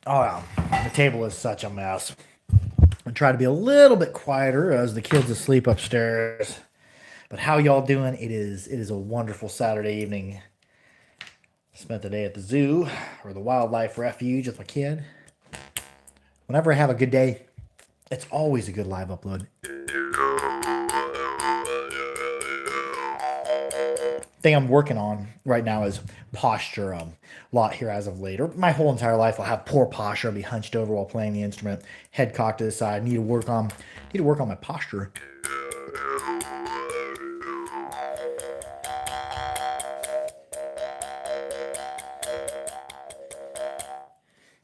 Oh, yeah. The table is such a mess. I try to be a little bit quieter as the kids asleep upstairs. But how y'all doing? It is a wonderful Saturday evening. Spent the day at the zoo or the wildlife refuge with my kid. Whenever I have a good day, it's always a good live upload. Thing I'm working on right now is posture. A lot here as of later. My whole entire life, I'll have poor posture. I'll be hunched over while playing the instrument, head cocked to the side. Need to work on my posture.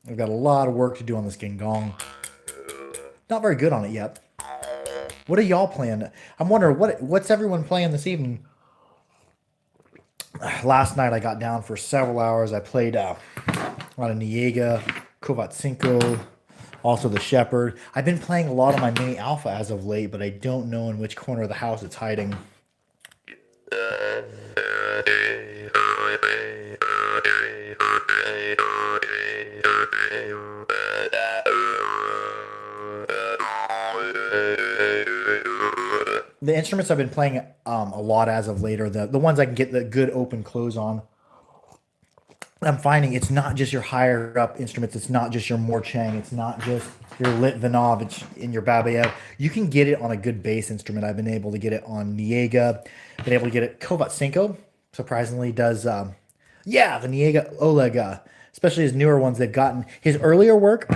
I've got a lot of work to do on this gong. Not very good on it yet. What are y'all playing? I'm wondering what's everyone playing this evening. Last night I got down for several hours. I played on a Niega, Kovatsinko, also the Shepherd. I've been playing a lot of my mini alpha as of late, but I don't know in which corner of the house it's hiding. The instruments I've been playing a lot as of later, the ones I can get the good open close on. I'm finding it's not just your higher up instruments. It's not just your Morchang. It's not just your Litvinovich in your Babayev. You can get it on a good bass instrument. I've been able to get it on Niega. Been able to get it. Kovatsenko surprisingly does. Yeah, the Niega Oleg, especially his newer ones. They've gotten his earlier work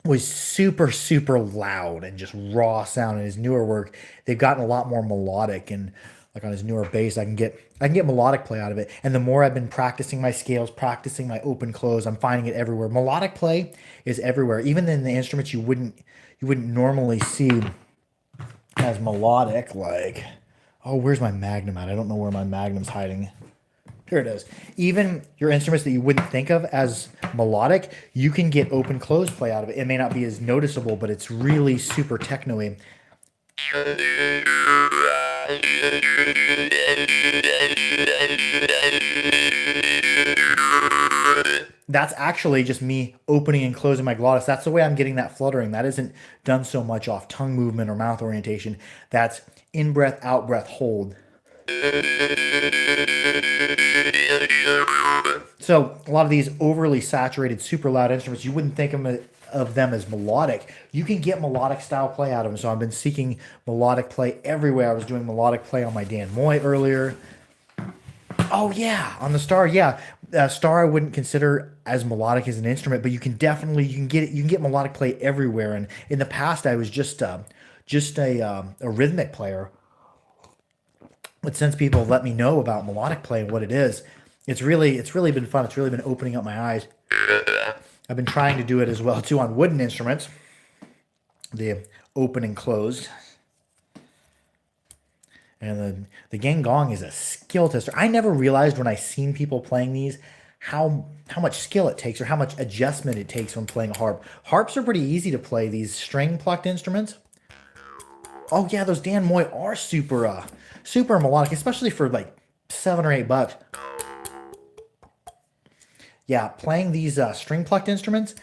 was super super loud and just raw sound. In his newer work, they've gotten a lot more melodic, and like on his newer bass I can get melodic play out of it. And the more I've been practicing my scales, practicing my open close, I'm finding it everywhere. Melodic play is everywhere, even in the instruments you wouldn't normally see as melodic. Like, oh, where's my magnum at? I don't know where my magnum's hiding. Here it is. Even your instruments that you wouldn't think of as melodic, you can get open close play out of it. It may not be as noticeable, but it's really super techno-y. That's actually just me opening and closing my glottis. That's the way I'm getting that fluttering. That isn't done so much off tongue movement or mouth orientation. That's in breath, out breath, hold. So a lot of these overly saturated, super loud instruments, you wouldn't think of them as melodic. You can get melodic style play out of them. So I've been seeking melodic play everywhere. I was doing melodic play on my Dan Moy earlier. Oh yeah, on the Star, yeah, Star I wouldn't consider as melodic as an instrument, but you can get melodic play everywhere. And in the past, I was just a rhythmic player. But since people have let me know about melodic play and what it is, it's really been fun. It's really been opening up my eyes. I've been trying to do it as well too on wooden instruments, the open and closed. And the gangong is a skill tester. I never realized when I seen people playing these how much skill it takes or how much adjustment it takes when playing a harp. Harps are pretty easy to play. These string plucked instruments. Oh yeah, those Dan Moy are super melodic, especially for like $7 or $8. Yeah, playing these string plucked instruments,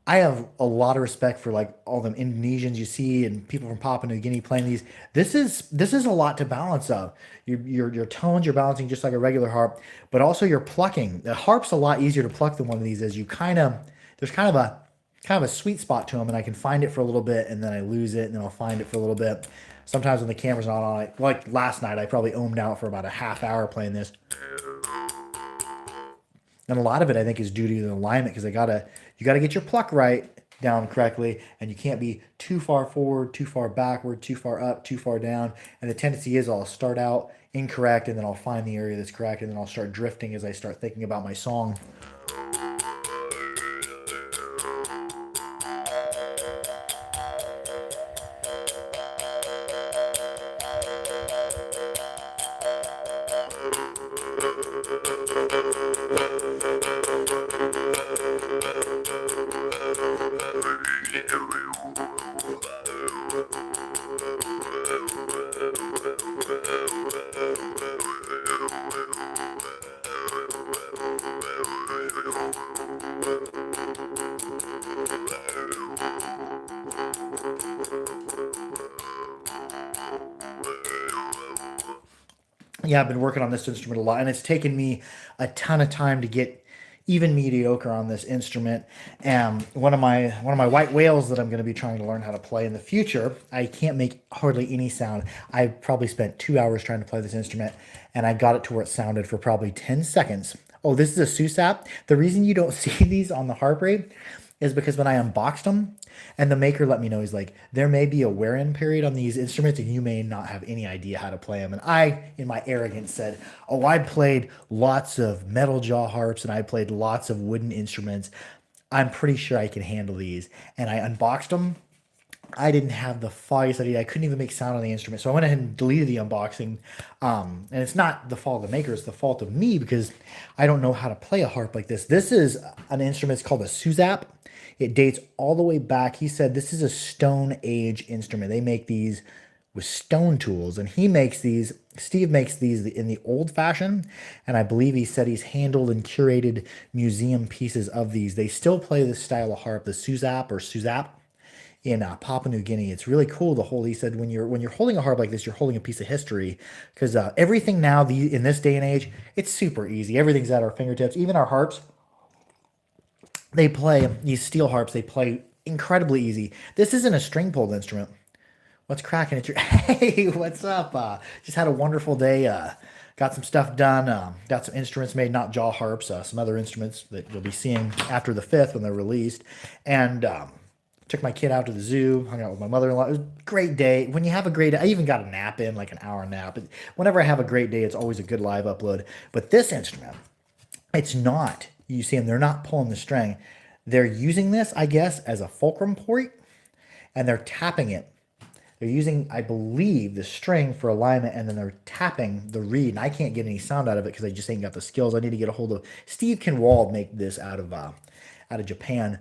I have a lot of respect for like all them Indonesians you see and people from Papua New Guinea playing these. This is a lot to balance of. Your tones you're balancing just like a regular harp, but also you're plucking. The harp's a lot easier to pluck than one of these as you there's kind of a sweet spot to them, and I can find it for a little bit and then I lose it and then I'll find it for a little bit. Sometimes when the camera's not on it, like last night, I probably ohmed out for about a half hour playing this. And a lot of it I think is due to the alignment because you gotta get your pluck right down correctly, and you can't be too far forward, too far backward, too far up, too far down. And the tendency is I'll start out incorrect, and then I'll find the area that's correct, and then I'll start drifting as I start thinking about my song. Yeah, I've been working on this instrument a lot, and it's taken me a ton of time to get even mediocre on this instrument. And one of my white whales that I'm going to be trying to learn how to play in the future, I can't make hardly any sound. I probably spent 2 hours trying to play this instrument, and I got it to where it sounded for probably 10 seconds. Oh, this is a susap. The reason you don't see these on the harp rate is because when I unboxed them, and the maker let me know, he's like, there may be a wear-in period on these instruments, and you may not have any idea how to play them. And I, in my arrogance, said, "Oh, I played lots of metal jaw harps, and I played lots of wooden instruments. I'm pretty sure I can handle these." And I unboxed them. I didn't have the foggiest idea. I couldn't even make sound on the instrument. So I went ahead and deleted the unboxing. And it's not the fault of the maker, it's the fault of me because I don't know how to play a harp like this. This is an instrument, it's called a Suzap. It dates all the way back. He said this is a Stone Age instrument. They make these with stone tools, and Steve makes these in the old fashion, and I believe he said he's handled and curated museum pieces of these. They still play this style of harp, the Suzap or Suzap in Papua New Guinea. It's really cool. He said when you're holding a harp like this, you're holding a piece of history because everything now in this day and age, it's super easy. Everything's at our fingertips. Even our harps, they play these steel harps. They play incredibly easy. This isn't a string pulled instrument. What's cracking at your? Hey, what's up? Just had a wonderful day. Got some stuff done. Got some instruments made, not jaw harps. Some other instruments that you'll be seeing after the 5th when they're released, and took my kid out to the zoo, hung out with my mother-in-law. It was a great day. When you have a great day, I even got a nap in, like an hour nap. Whenever I have a great day, it's always a good live upload. But this instrument, it's not. You see them, they're not pulling the string. They're using this, I guess, as a fulcrum point, and they're tapping it. They're using, I believe, the string for alignment, and then they're tapping the reed. And I can't get any sound out of it because I just ain't got the skills. I need to get a hold of Steve Kinwald, make this out of Japan.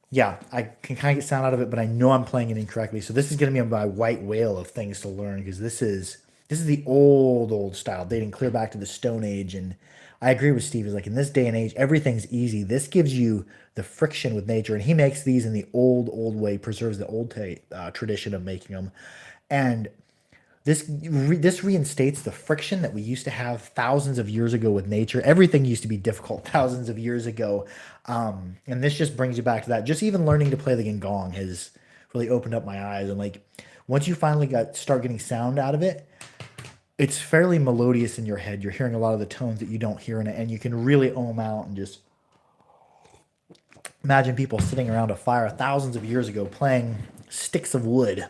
Yeah, I can kind of get sound out of it, but I know I'm playing it incorrectly. So this is going to be my white whale of things to learn because this is the old style, dating clear back to the Stone Age. And I agree with Steve. Is like in this day and age, everything's easy. This gives you the friction with nature, and he makes these in the old way, preserves the old tradition of making them, and this reinstates the friction that we used to have thousands of years ago with nature. Everything used to be difficult thousands of years ago, and this just brings you back to that. Just even learning to play the gong has really opened up my eyes. And like once you finally start getting sound out of it, it's fairly melodious in your head. You're hearing a lot of the tones that you don't hear in it, and you can really ohm out and just imagine people sitting around a fire thousands of years ago playing sticks of wood.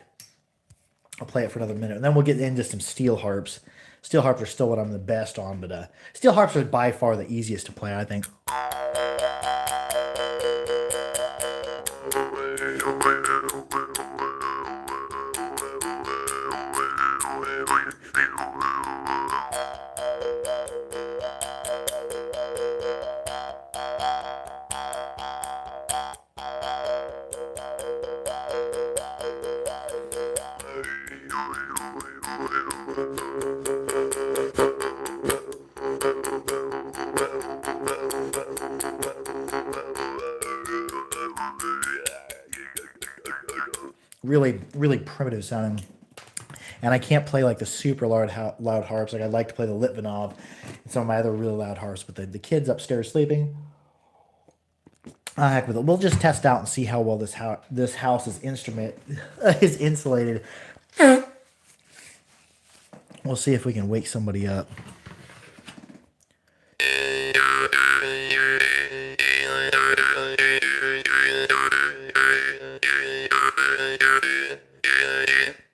I'll play it for another minute, and then we'll get into some steel harps. Steel harps are still what I'm the best on, but steel harps are by far the easiest to play, I think. Really primitive sounding. And I can't play like the super loud harps. Like I like to play the Litvinov and some of my other really loud harps. But the kids upstairs sleeping, heck with it. We'll just test out and see how well this house's instrument is insulated. We'll see if we can wake somebody up.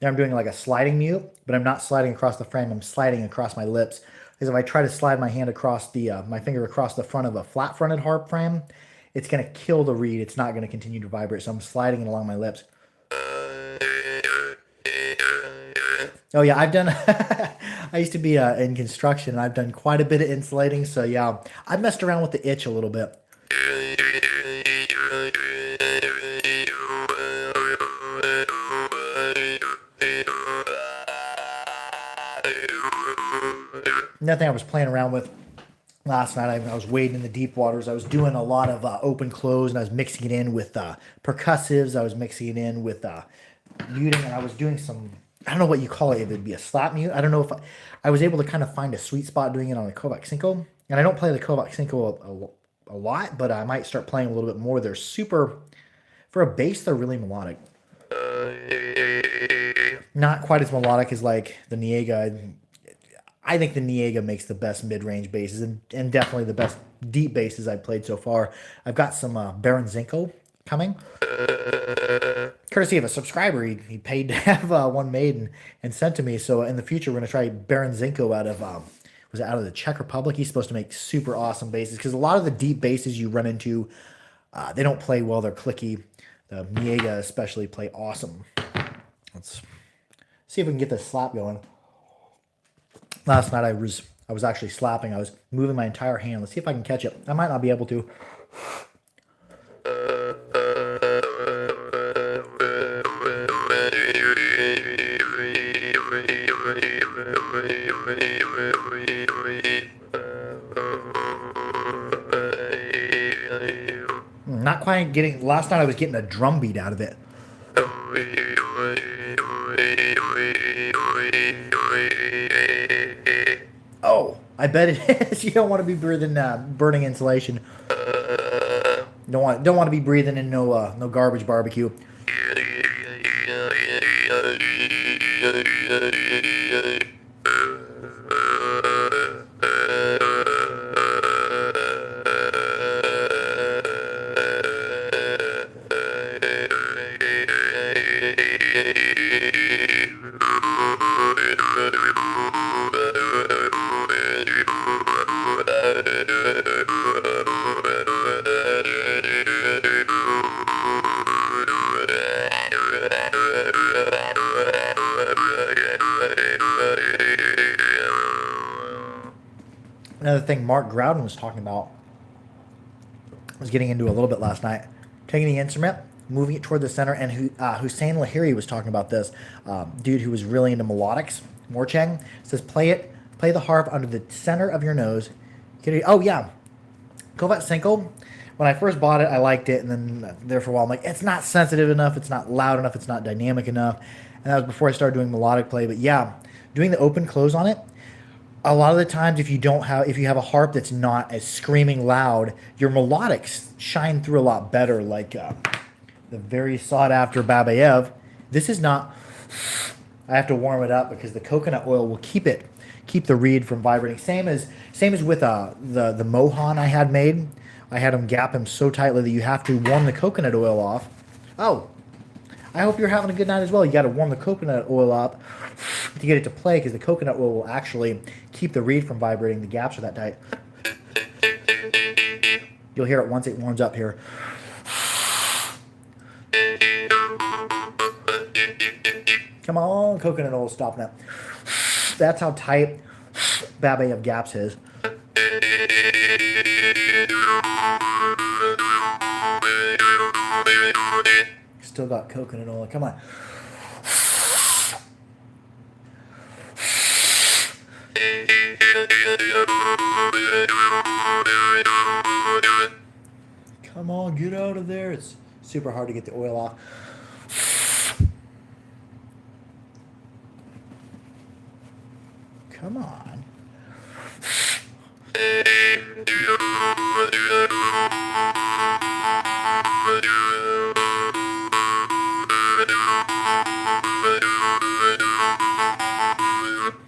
Now I'm doing like a sliding mute, but I'm not sliding across the frame. I'm sliding across my lips. Because if I try to slide my hand across my finger across the front of a flat-fronted harp frame, it's going to kill the reed. It's not going to continue to vibrate. So I'm sliding it along my lips. Oh yeah, I've done. I used to be in construction, and I've done quite a bit of insulating. So yeah, I've messed around with the itch a little bit. Nothing I was playing around with last night. I was wading in the deep waters. I was doing a lot of open close, and I was mixing it in with percussives. I was mixing it in with muting, and I was doing some. I don't know what you call it. If it'd be a slap mute. I don't know if I was able to kind of find a sweet spot doing it on the Kovac Cinco. And I don't play the Kovac Cinco a lot, but I might start playing a little bit more. They're super for a bass. They're really melodic. Not quite as melodic as like the Niega. I think the Niega makes the best mid-range basses and definitely the best deep basses I've played so far. I've got some Baron Zinko coming. Courtesy of a subscriber, he paid to have one made and sent to me. So in the future, we're going to try Baron Zinko out of, was it out of the Czech Republic? He's supposed to make super awesome basses because a lot of the deep basses you run into, they don't play well. They're clicky. The Niega especially play awesome. Let's see if we can get this slap going. Last night I was actually slapping. I was moving my entire hand. Let's see if I can catch it. I might not be able to. Not quite getting. Last night I was getting a drum beat out of it. Oh, I bet it is. You don't want to be breathing burning insulation. Don't want to be breathing in no garbage barbecue. Another thing Mark Groudon was talking about, was getting into a little bit last night, taking the instrument, moving it toward the center, and Hussein Lahiri was talking about this, dude who was really into melodics, Morchang, says play the harp under the center of your nose. Oh yeah, Kovac Cinco, when I first bought it, I liked it, and then there for a while, I'm like, it's not sensitive enough, it's not loud enough, it's not dynamic enough, and that was before I started doing melodic play, but yeah, doing the open close on it, a lot of the times if you have a harp that's not as screaming loud, your melodics shine through a lot better, like the very sought after Babayev. This is not, I have to warm it up because the coconut oil will keep the reed from vibrating. Same as with the Mohan I had made. I had them gap him so tightly that you have to warm the coconut oil off. Oh, I hope you're having a good night as well. You got to warm the coconut oil up to get it to play because the coconut oil will actually keep the reed from vibrating. The gaps are that tight. You'll hear it once it warms up here. Come on, coconut oil, stop that. That's how tight Babayev gaps is. Still got coconut oil. Come on. Come on, get out of there. It's super hard to get the oil off. Come on.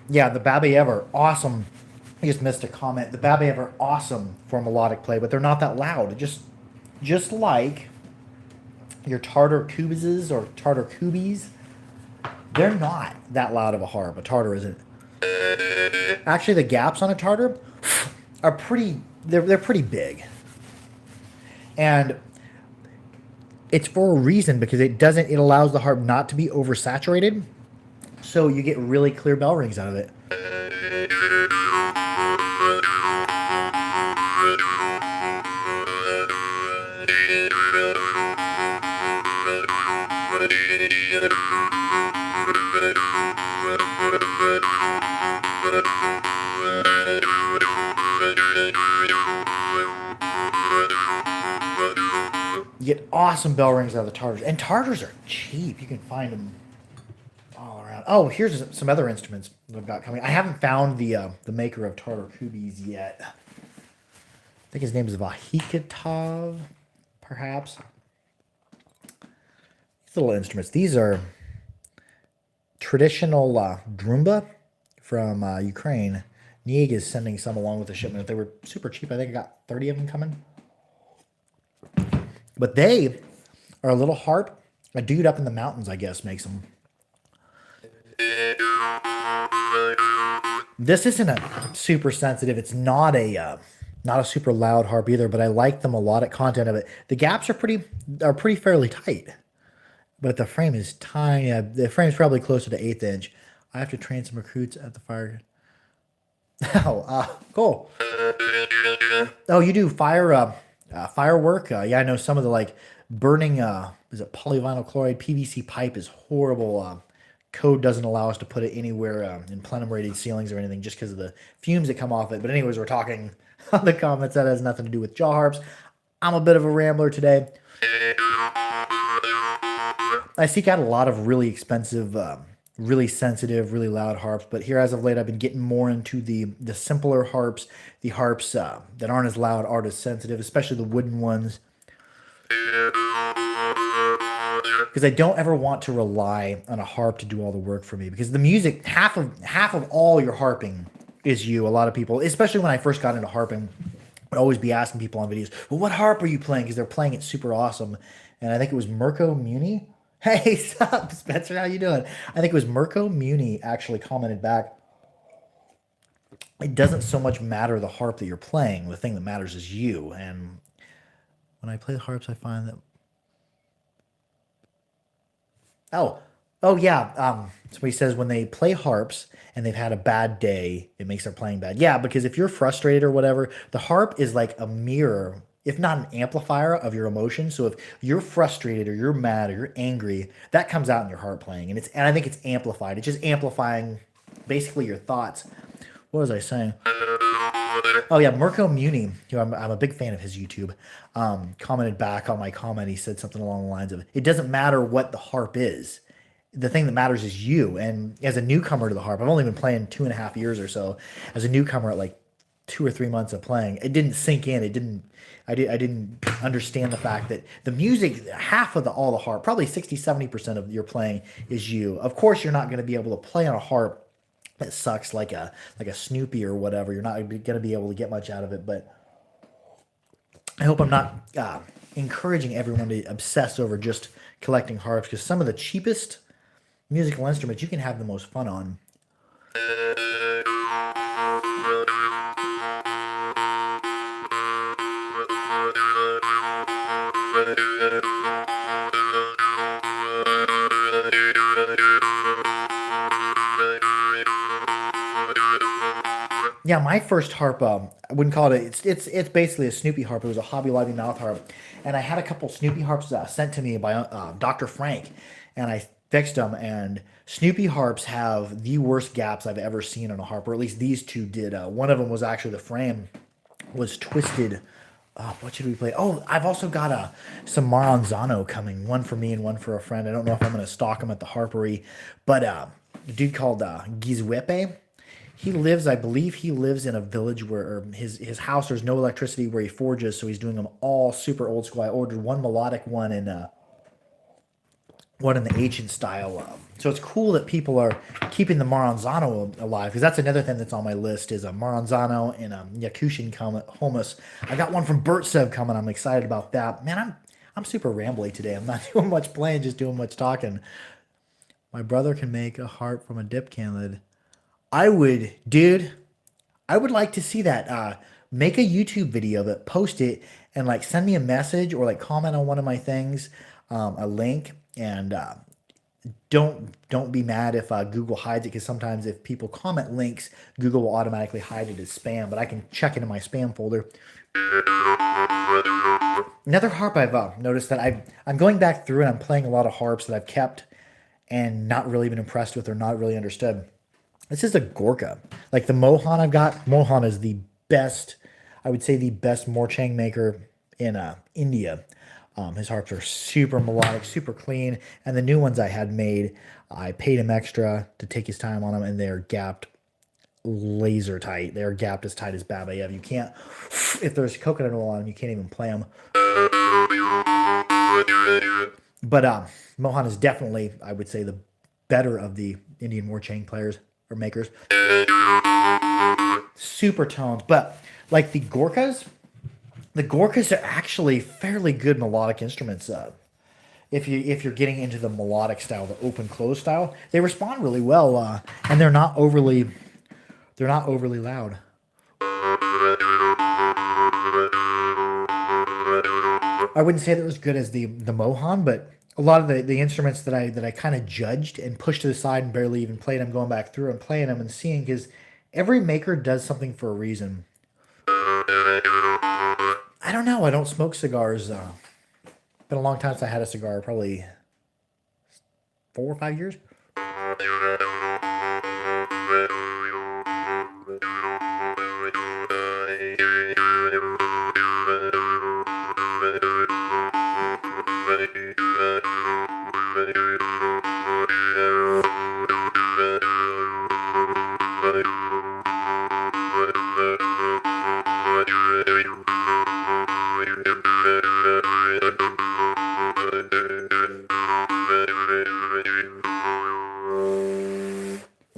Yeah, the Babayev are awesome. I just missed a comment. The Babayev are awesome for melodic play, but they're not that loud. Just like your Tartar Kubizes or Tartar Kubis, they're not that loud of a harp. A Tartar isn't. Actually, the gaps on a Tartar are they're pretty big. And it's for a reason because it allows the harp not to be oversaturated. So you get really clear bell rings out of it. You get awesome bell rings out of the Tartars. And Tartars are cheap. You can find them all around. Oh, here's some other instruments that I've got coming. I haven't found the maker of Tartar Kubis yet. I think his name is Vahikatov, perhaps. These little instruments. These are traditional drumba from Ukraine. Nieg is sending some along with the shipment. They were super cheap. I think I got 30 of them coming. But they are a little harp. A dude up in the mountains, I guess, makes them. This isn't a super sensitive. It's not a super loud harp either. But I like the melodic content of it. The gaps are pretty fairly tight. But the frame is tiny. The frame is probably closer to 1/8 inch. I have to train some recruits at the fire. Oh, cool. Oh, you do firework? Yeah, I know some of the like burning. Is it polyvinyl chloride? PVC pipe is horrible. Code doesn't allow us to put it anywhere in plenum rated ceilings or anything, just because of the fumes that come off it. But anyways, we're talking on the comments that has nothing to do with jaw harps. I'm a bit of a rambler today. I seek out a lot of really expensive, really sensitive, really loud harps, but here as of late I've been getting more into the simpler harps, the harps that aren't as loud, aren't as sensitive, especially the wooden ones. Because I don't ever want to rely on a harp to do all the work for me, because the music, half of all your harping is you. A lot of people, especially when I first got into harping, I'd always be asking people on videos, well, what harp are you playing? Because they're playing it super awesome. And I think it was Mirko Muni. Hey, sup, Spencer? How you doing? I think it was Mirko Muni actually commented back. It doesn't so much matter the harp that you're playing. The thing that matters is you. And when I play the harps, I find that. Oh yeah. Somebody says when they play harps and they've had a bad day, it makes their playing bad. Yeah, because if you're frustrated or whatever, the harp is like a mirror, if not an amplifier of your emotions. So if you're frustrated or you're mad or you're angry, that comes out in your harp playing, and I think it's amplified. It's just amplifying basically your thoughts. What was I saying? Oh yeah, Mirko Muni, who I'm a big fan of his YouTube, commented back on my comment. He said something along the lines of, "It doesn't matter what the harp is. The thing that matters is you." And as a newcomer to the harp, I've only been playing 2.5 years or so. As a newcomer at like 2 or 3 months of playing, it didn't sink in. I didn't understand the fact that the music, half of all the harp, probably 60-70% of your playing is you. Of course, you're not going to be able to play on a harp that sucks like a Snoopy or whatever. You're not going to be able to get much out of it. But I hope I'm not encouraging everyone to obsess over just collecting harps, because some of the cheapest musical instruments you can have the most fun on. Yeah, my first harp, I wouldn't call it. It's basically a Snoopy harp. It was a Hobby Lobby mouth harp, and I had a couple Snoopy harps sent to me by Dr. Frank, and I fixed them. And Snoopy harps have the worst gaps I've ever seen on a harp, or at least these two did. One of them was actually the frame was twisted. What should we play? Oh, I've also got some Maranzano coming, one for me and one for a friend. I don't know if I'm going to stock them at the harpery, but a dude called Gizwepe. I believe he lives in a village where his house, there's no electricity where he forges, so he's doing them all super old school. I ordered one melodic one and one in the ancient style. So it's cool that people are keeping the Maranzano alive, because that's another thing that's on my list is a Maranzano and a Yakushin Homus. I got one from Burtsev coming. I'm excited about that. Man, I'm super rambly today. I'm not doing much playing, just doing much talking. My brother can make a harp from a dip can lid. I would like to see that. Make a YouTube video of it, post it, and like send me a message or like comment on one of my things, a link, and don't be mad if Google hides it, because sometimes if people comment links, Google will automatically hide it as spam, but I can check into my spam folder. Another harp I've noticed that I'm going back through and I'm playing a lot of harps that I've kept and not really been impressed with or not really understood. This is a Gorka. Like the Mohan I've got, Mohan is the best, I would say the best Morchang maker in India. His harps are super melodic, super clean, and the new ones I had made, I paid him extra to take his time on them, and they're gapped laser tight. They're gapped as tight as Baba Yaga. You can't, if there's coconut oil on them, you can't even play them. But Mohan is definitely, I would say, the better of the Indian Warchang players or makers. Super tones, but like the Gorkas are actually fairly good melodic instruments. If you're getting into the melodic style, the open close style, they respond really well, and they're not overly loud. I wouldn't say that it was good as the Mohan, but a lot of the instruments that I kind of judged and pushed to the side and barely even played, I'm going back through and playing them and seeing, because every maker does something for a reason. I don't know. I don't smoke cigars. Been a long time since I had a cigar, probably 4 or 5 years.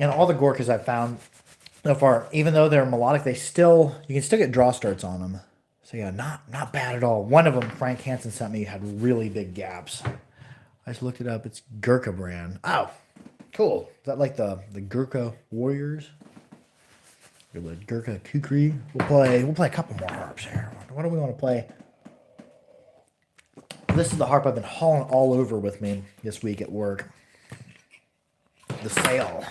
And all the Gorkas I've found so far, even though they're melodic, you can still get draw starts on them. So yeah, not bad at all. One of them, Frank Hansen sent me, had really big gaps. I just looked it up. It's Gurkha brand. Oh, cool. Is that like the Gurkha Warriors? Or the Gurkha Kukri? We'll play a couple more harps here. What do we want to play? This is the harp I've been hauling all over with me this week at work. The Sail.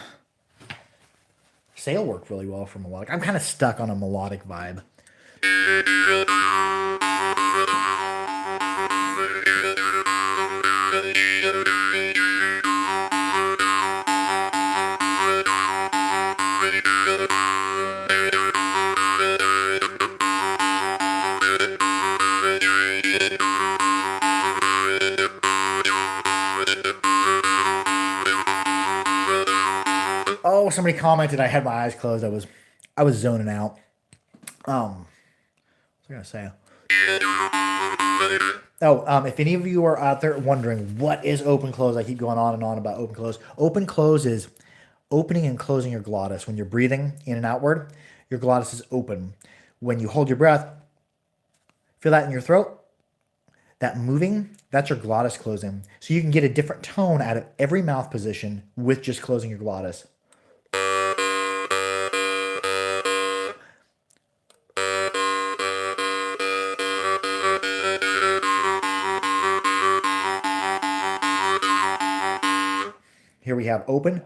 Sail worked really well for melodic. I'm kind of stuck on a melodic vibe. Oh, somebody commented I had my eyes closed. I was zoning out. What was I gonna say? Oh, if any of you are out there wondering what is open close, I keep going on and on about open close. Open close is opening and closing your glottis. When you're breathing in and outward, your glottis is open. When you hold your breath, feel that in your throat. That moving, that's your glottis closing. So you can get a different tone out of every mouth position with just closing your glottis. Here we have open.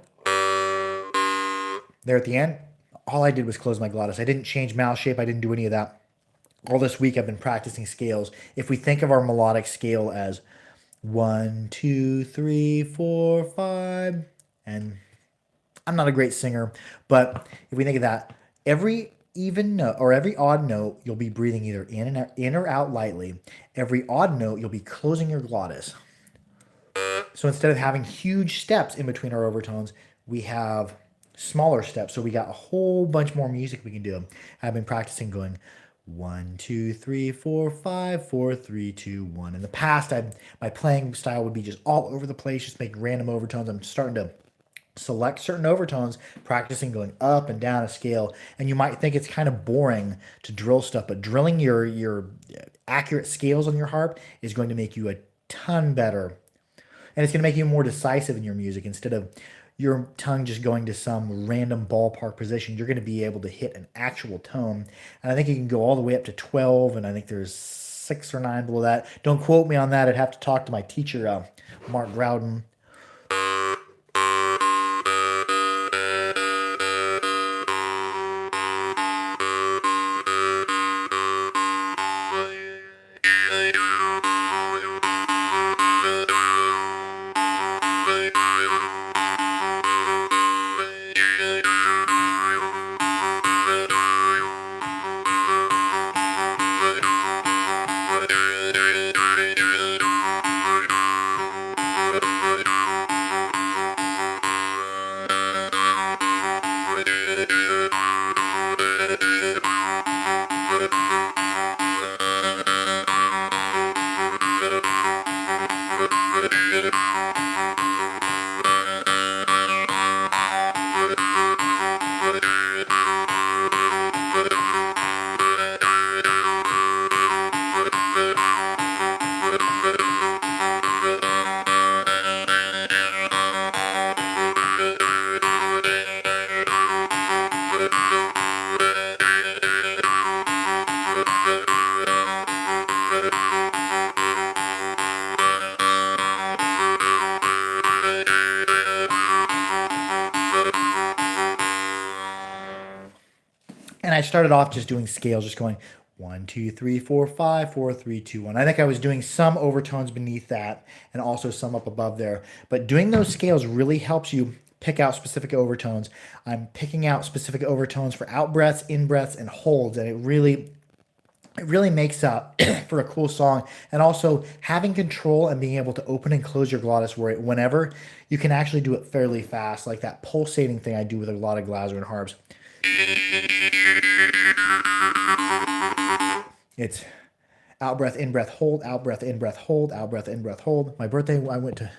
There at the end, all I did was close my glottis. I didn't change mouth shape. I didn't do any of that. All this week I've been practicing scales. If we think of our melodic scale as 1, 2, 3, 4, 5, and I'm not a great singer, but if we think of that, every even note or every odd note, you'll be breathing either in or out lightly. Every odd note, you'll be closing your glottis. So instead of having huge steps in between our overtones, we have smaller steps. So we got a whole bunch more music we can do. I've been practicing going 1, 2, 3, 4, 5, 4, 3, 2, 1. In the past, my playing style would be just all over the place, just making random overtones. I'm starting to select certain overtones, practicing going up and down a scale. And you might think it's kind of boring to drill stuff, but drilling your accurate scales on your harp is going to make you a ton better. And it's going to make you more decisive in your music. Instead of your tongue just going to some random ballpark position, you're going to be able to hit an actual tone. And I think you can go all the way up to 12, and I think there's 6 or 9 below that. Don't quote me on that. I'd have to talk to my teacher, Mark Groudon. And I started off just doing scales, just going 1, 2, 3, 4, 5, 4, 3, 2, 1. I think I was doing some overtones beneath that and also some up above there. But doing those scales really helps you pick out specific overtones. I'm picking out specific overtones for out breaths, in breaths, and holds, and it really makes up for a cool song. And also having control and being able to open and close your glottis whenever you can actually do it fairly fast, like that pulsating thing I do with a lot of Glasgow harps. It's out breath, in breath, hold, out breath, in breath, hold, out breath, in breath, hold. My birthday, I went to.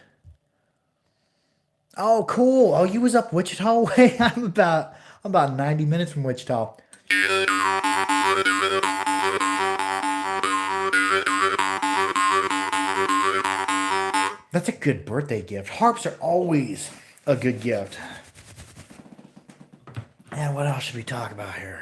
Oh, cool. Oh, you was up Wichita way. I'm about 90 minutes from Wichita. That's a good birthday gift. Harps are always a good gift. And what else should we talk about here?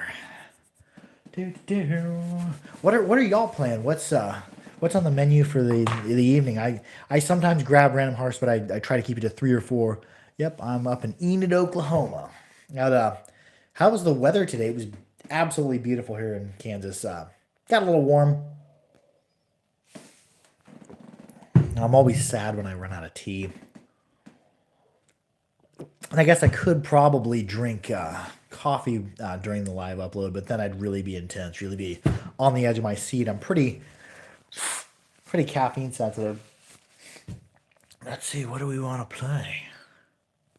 What are y'all playing? What's on the menu for the evening? I sometimes grab random harps, but I try to keep it to 3 or 4. Yep, I'm up in Enid, Oklahoma. Now, how was the weather today? It was absolutely beautiful here in Kansas. Got a little warm. I'm always sad when I run out of tea. And I guess I could probably drink coffee during the live upload, but then I'd really be intense, really be on the edge of my seat. I'm pretty caffeine sensitive. Let's see, what do we want to play?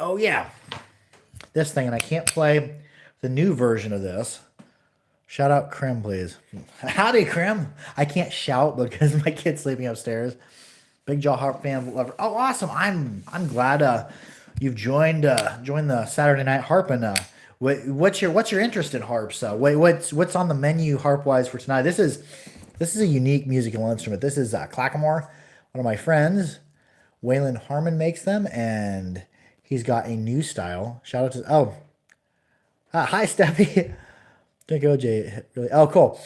Oh yeah, this thing, and I can't play the new version of this. Shout out Krim, please. Howdy, Krim. I can't shout because my kid's sleeping upstairs. Big Jaw Harp fan lover. Oh, awesome! I'm glad you've joined the Saturday Night Harp. And what's your interest in harps? What's on the menu harp wise for tonight? This is a unique musical instrument. This is clackamore. One of my friends, Waylon Harmon, makes them, and he's got a new style. Shout out to hi Steffi. Drink OJ. Really? Oh, cool.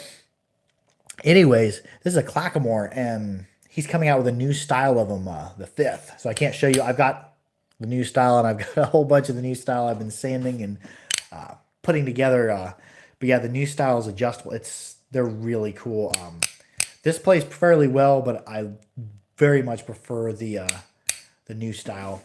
Anyways, this is a clackamore, and he's coming out with a new style of them, the 5th. So I can't show you. I've got the new style, and I've got a whole bunch of the new style I've been sanding and putting together. But yeah, the new style is adjustable. They're really cool. This plays fairly well, but I very much prefer the new style.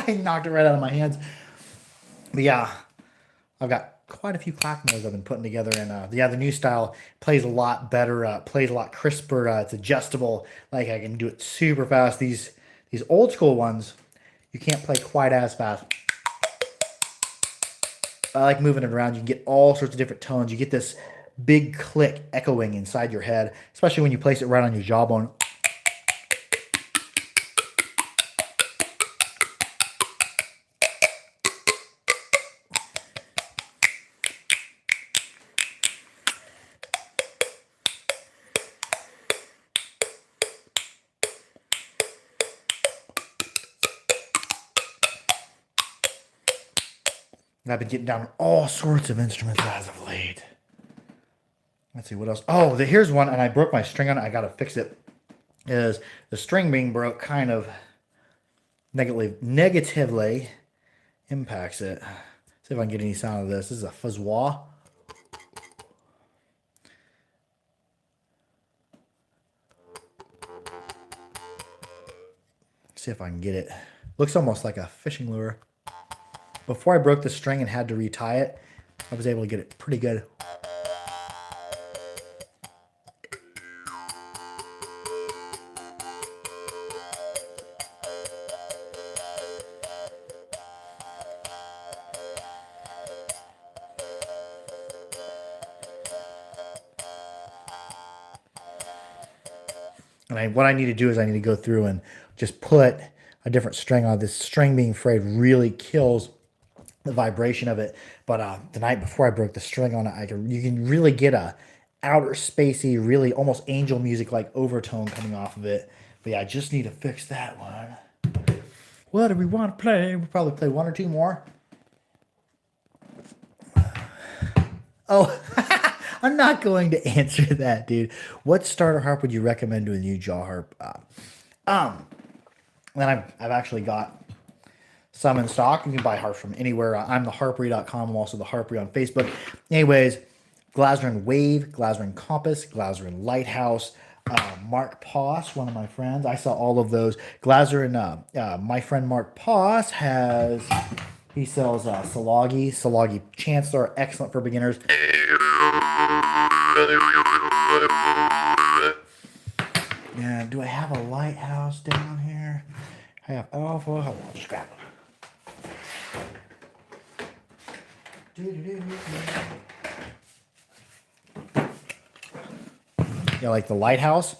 I knocked it right out of my hands. But yeah, I've got quite a few clackamores I've been putting together, and yeah, the new style plays a lot better, plays a lot crisper. It's adjustable. Like I can do it super fast. These old school ones, you can't play quite as fast. I like moving it around. You can get all sorts of different tones. You get this big click echoing inside your head, especially when you place it right on your jawbone. And I've been getting down all sorts of instruments as of late. Let's see what else. Oh, here's one, and I broke my string on it. I got to fix it. Is the string being broke kind of negatively impacts it. See if I can get any sound of this. This is a fuzz-wah. See if I can get it. Looks almost like a fishing lure. Before I broke the string and had to retie it, I was able to get it pretty good. And what I need to do is I need to go through and just put a different string on. This string being frayed really kills the vibration of it. But the night before I broke the string on it, you can really get a outer spacey, really almost angel music like overtone coming off of it. But yeah, I just need to fix that one. What do we want to play? We'll probably play one or two more. Oh, I'm not going to answer that, dude. What starter harp would you recommend to a new jaw harp? Then I've actually got some in stock. You can buy harps from anywhere. I'm the harpery.com. I'm also the Harpery on Facebook. Anyways, Glasrin Wave, Glasrin Compass, Glasrin Lighthouse, Mark Poss, one of my friends. I saw all of those. Glasrin, my friend Mark Poss he sells Salagi Chancellor, excellent for beginners. Yeah, do I have a Lighthouse down here? I have Alpha. Hold on, just grab it. Yeah, like the Lighthouse.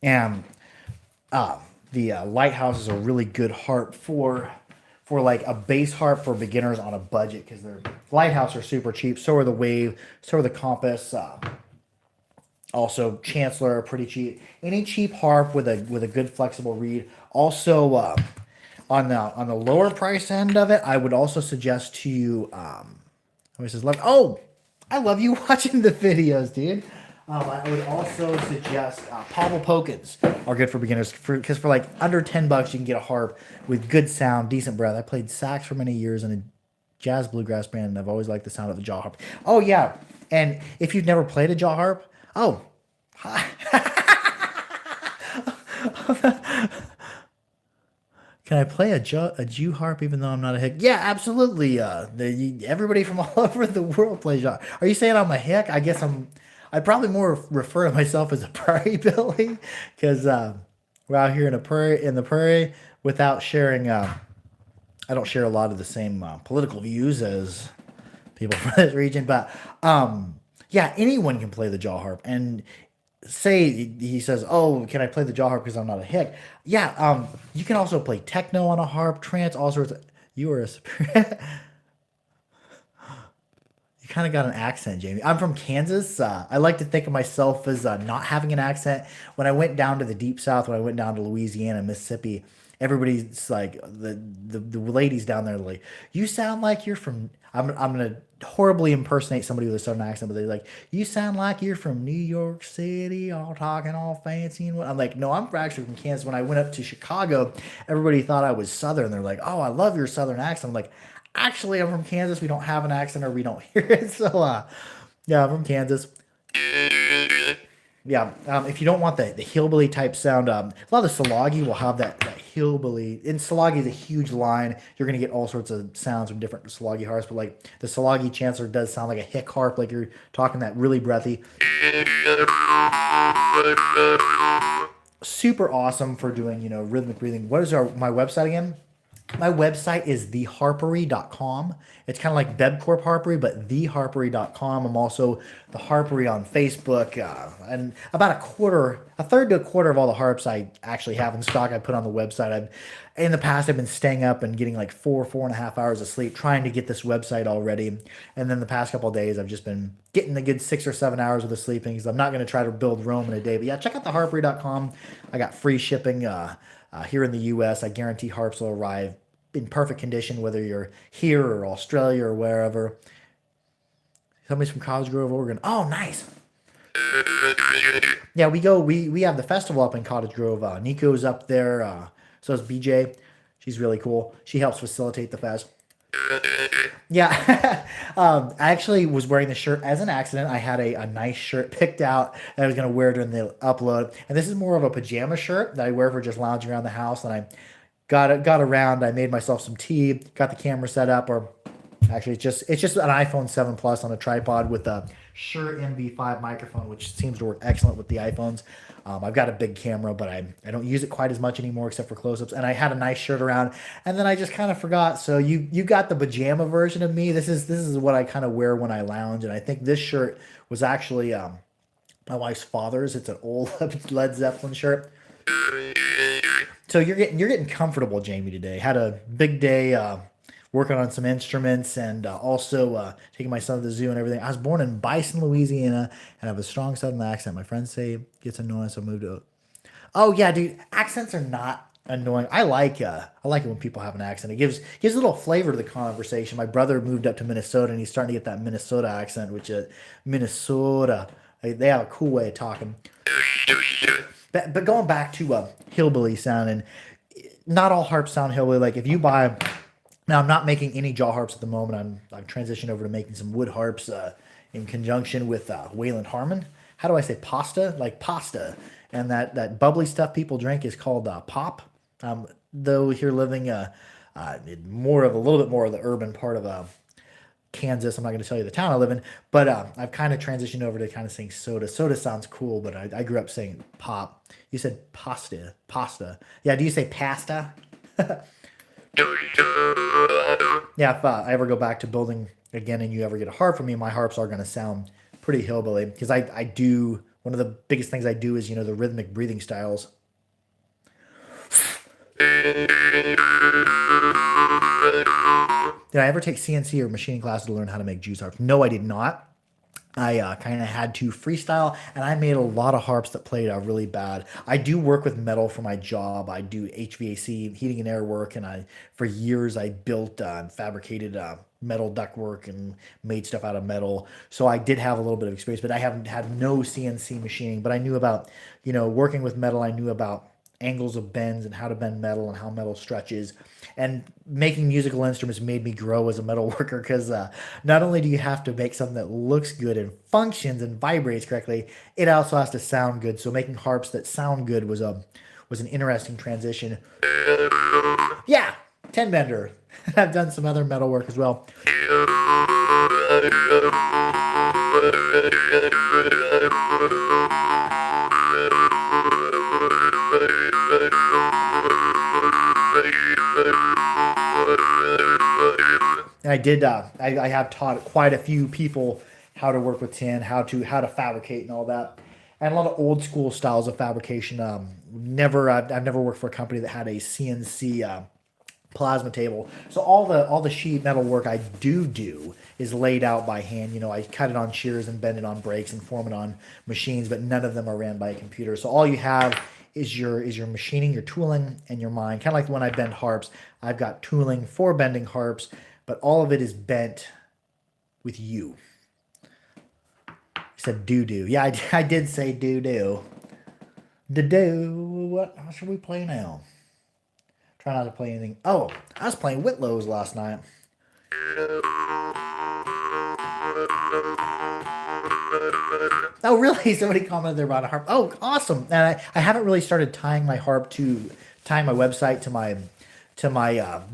And the Lighthouse is a really good harp for like a bass harp for beginners on a budget, because their Lighthouse are super cheap. So are the Wave, so are the Compass. Also, Chancellor are pretty cheap. Any cheap harp with a good flexible reed. Also, on the lower price end of it, I would also suggest to you. Oh, I love you watching the videos, dude. I would also suggest Pavel Pokins are good for beginners, because for like under $10 you can get a harp with good sound, decent breath. I played sax for many years in a jazz bluegrass band, and I've always liked the sound of the jaw harp. Oh yeah, and if you've never played a jaw harp, oh, hi. Can I play a Jew harp even though I'm not a hick? Yeah, absolutely. Everybody from all over the world plays jaw. Are you saying I'm a hick? I guess I'd probably more refer to myself as a prairie Billy, because we're out here in the prairie without sharing. I don't share a lot of the same political views as people from this region, but yeah, anyone can play the jaw harp. And say he says, "Oh, can I play the jaw harp because I'm not a hick?" Yeah, you can also play techno on a harp, trance, all sorts. You are a You kind of got an accent, Jamie. I'm from Kansas. I like to think of myself as not having an accent. When I went down to the deep south, when I went down to Louisiana, Mississippi, everybody's like, the ladies down there are like, you sound like you're from. I'm gonna horribly impersonate somebody with a southern accent, but they're like, you sound like you're from New York City, all talking all fancy and what. I'm like, no, I'm actually from Kansas. When I went up to Chicago, everybody thought I was southern. They're like, oh, I love your southern accent. I'm like, actually, I'm from Kansas. We don't have an accent, or we don't hear it. So, yeah, I'm from Kansas. Yeah, if you don't want the hillbilly type sound, a lot of the Salagi will have that hillbilly. And Salagi is a huge line. You're going to get all sorts of sounds from different Salagi harps, but like the Salagi Chancellor does sound like a hick harp, like you're talking that really breathy. Super awesome for doing, rhythmic breathing. What is my website again? My website is theharpery.com. It's kind of like BebCorp Harpery, but theharpery.com. I'm also the Harpery on Facebook. And about a third to a quarter of all the harps I actually have in stock, I put on the website. In the past, I've been staying up and getting like 4.5 hours of sleep trying to get this website all ready. And then the past couple of days, I've just been getting a good 6 or 7 hours of the sleeping, because I'm not going to try to build Rome in a day. But yeah, check out theharpery.com. I got free shipping. Here in the U.S., I guarantee harps will arrive in perfect condition, whether you're here or Australia or wherever. Somebody's from Cosgrove, Oregon. Oh, nice. Yeah, we have the festival up in Cottage Grove. Nico's up there. So is BJ. She's really cool. She helps facilitate the fest. Yeah. I actually was wearing the shirt as an accident. I had a nice shirt picked out that I was going to wear during the upload. And this is more of a pajama shirt that I wear for just lounging around the house. And I got around. I made myself some tea, got the camera set up, or actually it's just an iPhone 7 Plus on a tripod with a Shure MV5 microphone, which seems to work excellent with the iPhones. I've got a big camera, but I don't use it quite as much anymore except for close-ups. And I had a nice shirt around, and then I just kind of forgot. So you got the pajama version of me. This is what I kind of wear when I lounge, and I think this shirt was actually my wife's father's. It's an old Led Zeppelin shirt. So you're getting comfortable, Jamie, today. Had a big day working on some instruments and also taking my son to the zoo and everything. I was born in Bison, Louisiana, and I have a strong Southern accent. My friends say it gets annoying, so I moved to. Oh yeah, dude, accents are not annoying. I like it when people have an accent. It gives a little flavor to the conversation. My brother moved up to Minnesota, and he's starting to get that Minnesota accent, which is Minnesota. They have a cool way of talking. But going back to hillbilly sound, and not all harps sound hillbilly. Like if you buy, now I'm not making any jaw harps at the moment. I've transitioned over to making some wood harps in conjunction with Waylon Harmon. How do I say pasta? Like pasta, and that bubbly stuff people drink is called pop. Though here living more of a little bit more of the urban part of Kansas. I'm not going to tell you the town I live in, but I've kind of transitioned over to kind of saying soda. Soda sounds cool, but I grew up saying pop. You said pasta. Yeah, do you say pasta? Yeah, if I ever go back to building again and you ever get a harp from me, my harps are going to sound pretty hillbilly because I do, one of the biggest things I do is, the rhythmic breathing styles. Did I ever take CNC or machining classes to learn how to make juice harps? No, I did not. I kind of had to freestyle, and I made a lot of harps that played really bad. I do work with metal for my job. I do HVAC, heating and air work, and for years I built and fabricated metal ductwork and made stuff out of metal. So I did have a little bit of experience, but I haven't had no CNC machining. But I knew about, working with metal. I knew about angles of bends and how to bend metal and how metal stretches. And making musical instruments made me grow as a metal worker because not only do you have to make something that looks good and functions and vibrates correctly, it also has to sound good. So making harps that sound good was an interesting transition. Yeah, ten bender. I've done some other metal work as well. And I did. I have taught quite a few people how to work with tin, how to fabricate, and all that, and a lot of old school styles of fabrication. I've never worked for a company that had a CNC plasma table. So all the sheet metal work I do is laid out by hand. I cut it on shears and bend it on brakes and form it on machines, but none of them are ran by a computer. So all you have is your machining, your tooling, and your mind. Kind of like when I bend harps, I've got tooling for bending harps, but all of it is bent with you. You said do. Yeah, I did say do. Do. What should we play now? Try not to play anything. Oh, I was playing Whitlow's last night. Oh, really? Somebody commented there about a harp. Oh, awesome! And I haven't really started tying my website to my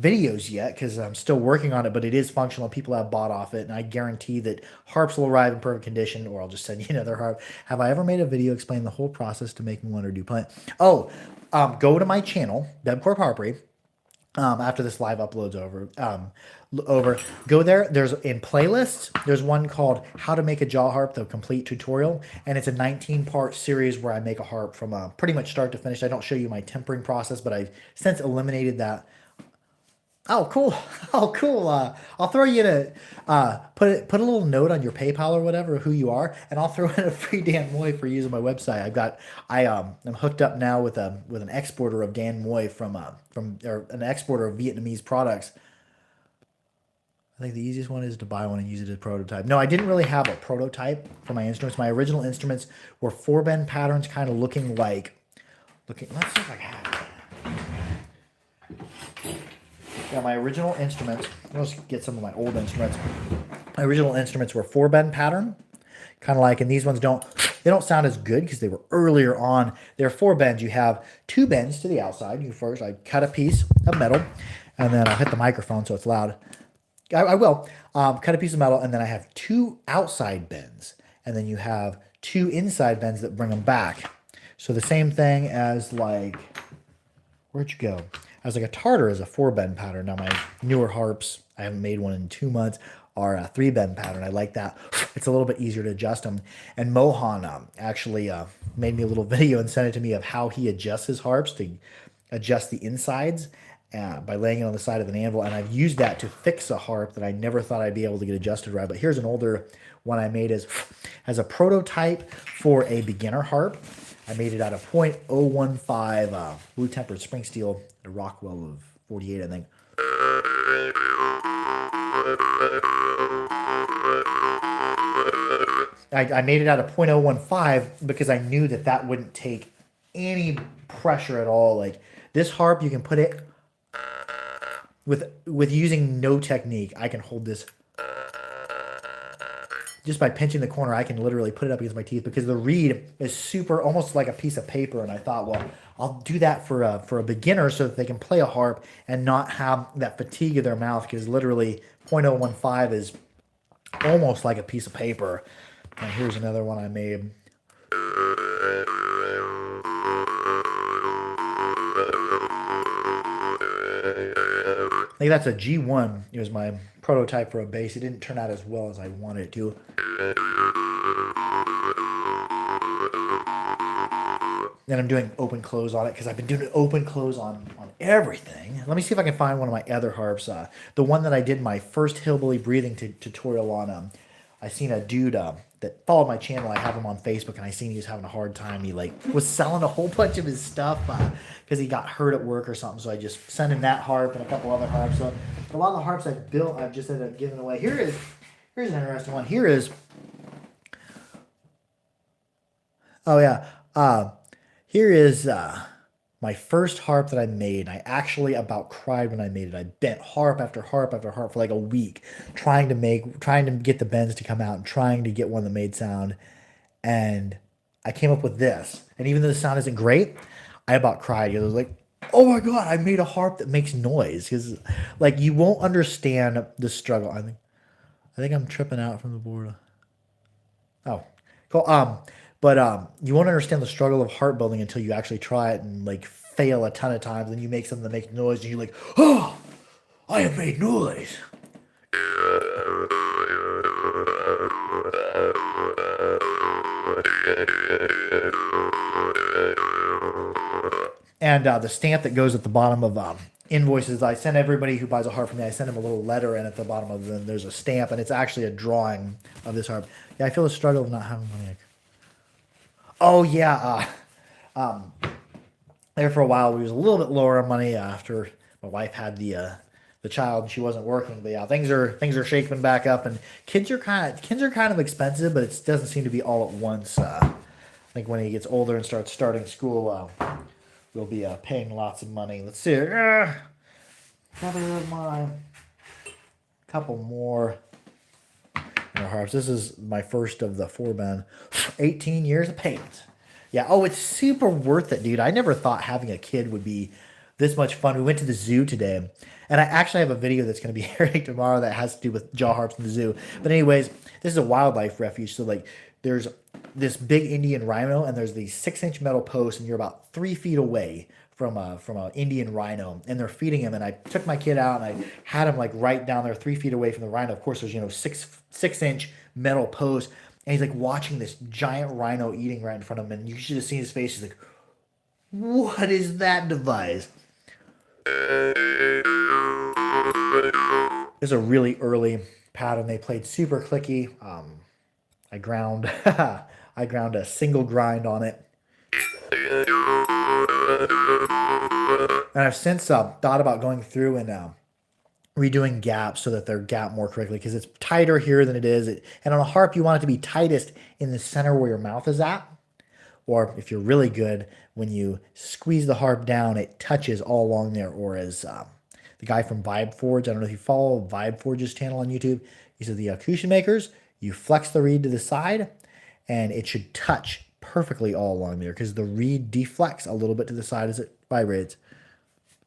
videos yet because I'm still working on it. But it is functional. People have bought off it, and I guarantee that harps will arrive in perfect condition, or I'll just send you another harp. Have I ever made a video explaining the whole process to making one or do plant? Oh, go to my channel, Bebcorp Harpery. After this live uploads over, go there. There's in playlists. There's one called "How to Make a Jaw Harp: The Complete Tutorial," and it's a 19-part series where I make a harp from pretty much start to finish. I don't show you my tempering process, but I've since eliminated that. Oh, cool! Oh, cool! I'll throw you to put a little note on your PayPal or whatever who you are, and I'll throw in a free Dan Moy for using my website. I'm hooked up now with an exporter of Dan Moy from or an exporter of Vietnamese products. I think the easiest one is to buy one and use it as a prototype. No, I didn't really have a prototype for my instruments. My original instruments were 4-bend patterns, kind of looking like, let's see if I have it. Yeah, my original instruments, let's get some of my old instruments. My original instruments were 4-bend pattern, kind of like, and these ones they don't sound as good because they were earlier on. They're 4 bends. You have 2 bends to the outside. I cut a piece of metal, and then I'll hit the microphone so it's loud. I will cut a piece of metal, and then I have 2 outside bends, and then you have 2 inside bends that bring them back. So the same thing as like, where'd you go? As like a tartar is a 4-bend pattern. Now my newer harps, I haven't made one in 2 months, are a 3-bend pattern. I like that. It's a little bit easier to adjust them. And Mohan actually made me a little video and sent it to me of how he adjusts his harps to adjust the insides by laying it on the side of an anvil. And I've used that to fix a harp that I never thought I'd be able to get adjusted right. But here's an older one I made as a prototype for a beginner harp. I made it out of .015 blue tempered spring steel, a Rockwell of 48, I think. I made it out of .015 because I knew that wouldn't take any pressure at all. Like this harp, you can put it with using no technique. I can hold this just by pinching the corner. I can literally put it up against my teeth because the reed is super, almost like a piece of paper. And I thought, well, I'll do that for a beginner so that they can play a harp and not have that fatigue of their mouth, because literally .015 is almost like a piece of paper. And here's another one I made. I think that's a G1. It was my prototype for a bass. It didn't turn out as well as I wanted it to. And I'm doing open close on it because I've been doing open close on everything. Let me see if I can find one of my other harps. The one that I did my first hillbilly breathing tutorial on. I seen a dude that followed my channel. I have him on Facebook, and I seen he was having a hard time. He was selling a whole bunch of his stuff because he got hurt at work or something. So I just sent him that harp and a couple other harps. So a lot of the harps I've built, I've just ended up giving away. Here's an interesting one. Here is my first harp that I made. I actually about cried when I made it. I bent harp after harp after harp for like a week, trying to get the bends to come out and trying to get one that made sound. And I came up with this. And even though the sound isn't great, I about cried. It was like, oh my God, I made a harp that makes noise. Because like you won't understand the struggle. I think I'm tripping out from the board. Oh, cool. But you won't understand the struggle of harp building until you actually try it and like fail a ton of times. Then you make something that makes noise, and you're like, oh, I have made noise. And the stamp that goes at the bottom of invoices, I send everybody who buys a harp from me, I send them a little letter, and at the bottom of them there's a stamp, and it's actually a drawing of this harp. Yeah, I feel the struggle of not having money. Oh yeah, there for a while we was a little bit lower on money after my wife had the child and she wasn't working. But yeah, things are shaping back up, and kids are kind of expensive, but it doesn't seem to be all at once. I think when he gets older and starting school, we'll be paying lots of money. Let's see. Couple more harps. This is my first of the 4-bend. 18 years of payments. Yeah. Oh, it's super worth it, dude. I never thought having a kid would be this much fun. We went to the zoo today, and I actually have a video that's going to be airing tomorrow that has to do with jaw harps in the zoo. But anyways, this is a wildlife refuge. So like, there's this big Indian rhino, and there's these 6-inch metal posts, and you're about 3 feet away from a Indian rhino, and they're feeding him. And I took my kid out, and I had him like right down there 3 feet away from the rhino. Of course, there's 6-inch metal post, and he's like watching this giant rhino eating right in front of him. And you should have seen his face. He's like, "What is that device?" This is a really early pattern. They played super clicky. I ground a single grind on it. And I've since thought about going through and redoing gaps so that they're gapped more correctly because it's tighter here than it is. And on a harp, you want it to be tightest in the center where your mouth is at. Or if you're really good, when you squeeze the harp down, it touches all along there. Or as the guy from Vibe Forge, I don't know if you follow Vibe Forge's channel on YouTube, he said the acoustic makers, you flex the reed to the side and it should touch perfectly all along there because the reed deflects a little bit to the side as it vibrates.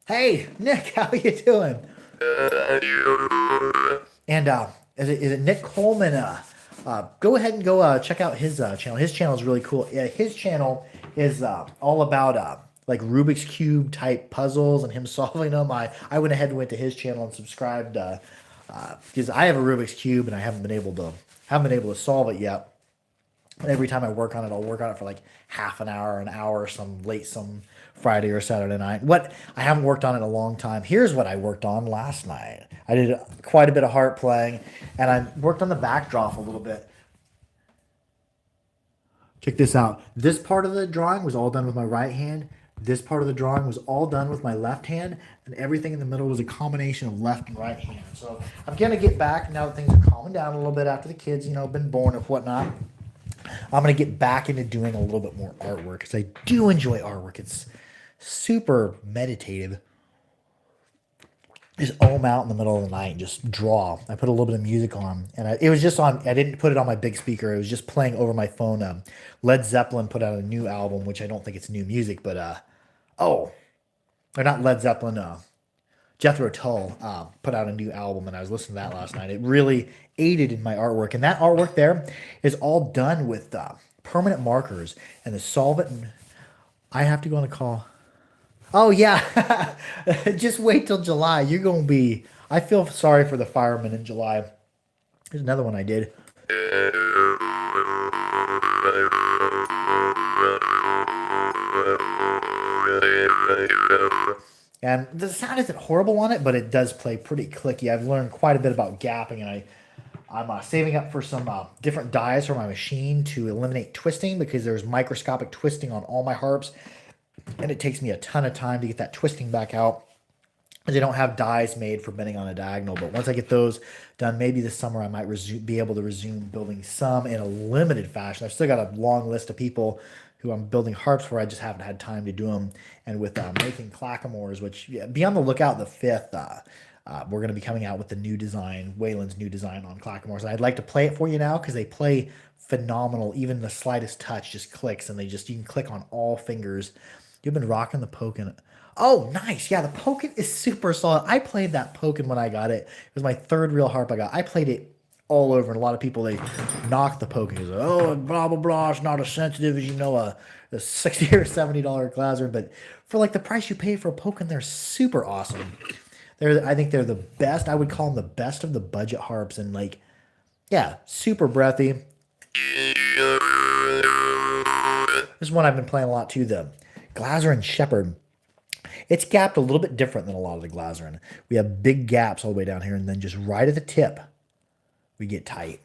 Hey, Nick, how you doing? And is it Nick Coleman? Go ahead and go check out his channel. His channel is really cool. Yeah, his channel is all about like Rubik's Cube type puzzles and him solving them. I went ahead and went to his channel and subscribed because I have a Rubik's Cube and I haven't been able to solve it yet. And every time I work on it, I'll work on it for like half an hour, some Friday or Saturday night. What I haven't worked on it in a long time. Here's what I worked on last night. I did quite a bit of harp playing, and I worked on the backdrop a little bit. Check this out. This part of the drawing was all done with my right hand. This part of the drawing was all done with my left hand, and everything in the middle was a combination of left and right hand. So I'm gonna get back now that things are calming down a little bit after the kids, been born and whatnot. I'm going to get back into doing a little bit more artwork because I do enjoy artwork. It's super meditative. Just ohm out in the middle of the night and just draw. I put a little bit of music on, and it was just on. I didn't put it on my big speaker. It was just playing over my phone. Led Zeppelin put out a new album, which I don't think it's new music, but oh, they're not Led Zeppelin. Jethro Tull put out a new album, and I was listening to that last night. It really aided in my artwork, and that artwork there is all done with permanent markers and the solvent. And I have to go on a call. Oh yeah, just wait till July. You're gonna be. I feel sorry for the firemen in July. There's another one I did. And the sound isn't horrible on it, but it does play pretty clicky. I've learned quite a bit about gapping, and I'm saving up for some different dies for my machine to eliminate twisting because there's microscopic twisting on all my harps, and it takes me a ton of time to get that twisting back out. They don't have dies made for bending on a diagonal, but once I get those done, maybe this summer I might be able to resume building some in a limited fashion. I've still got a long list of people who I'm building harps for. I just haven't had time to do them. And with making clackamores, which be on the lookout the 5th, we're going to be coming out with the new design, Waylon's new design on clackamores. And I'd like to play it for you now because they play phenomenal. Even the slightest touch just clicks, and you can click on all fingers. You've been rocking the Pokin. Oh, nice. Yeah, the Pokin is super solid. I played that Pokin when I got it. It was my 3rd real harp I got. I played it all over, and a lot of people, they knock the Pokin. Like, oh, blah, blah, blah. It's not as sensitive as, a $60 or $70 Glaser. But for like the price you pay for a Pokin, they're super awesome. I think they're the best. I would call them the best of the budget harps, and like, yeah, super breathy. This is one I've been playing a lot too, the Glaser and Shepherd. It's gapped a little bit different than a lot of the Glaserin. We have big gaps all the way down here, and then just right at the tip, we get tight.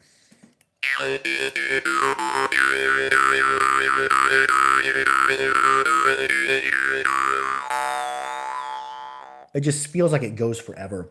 It just feels like it goes forever.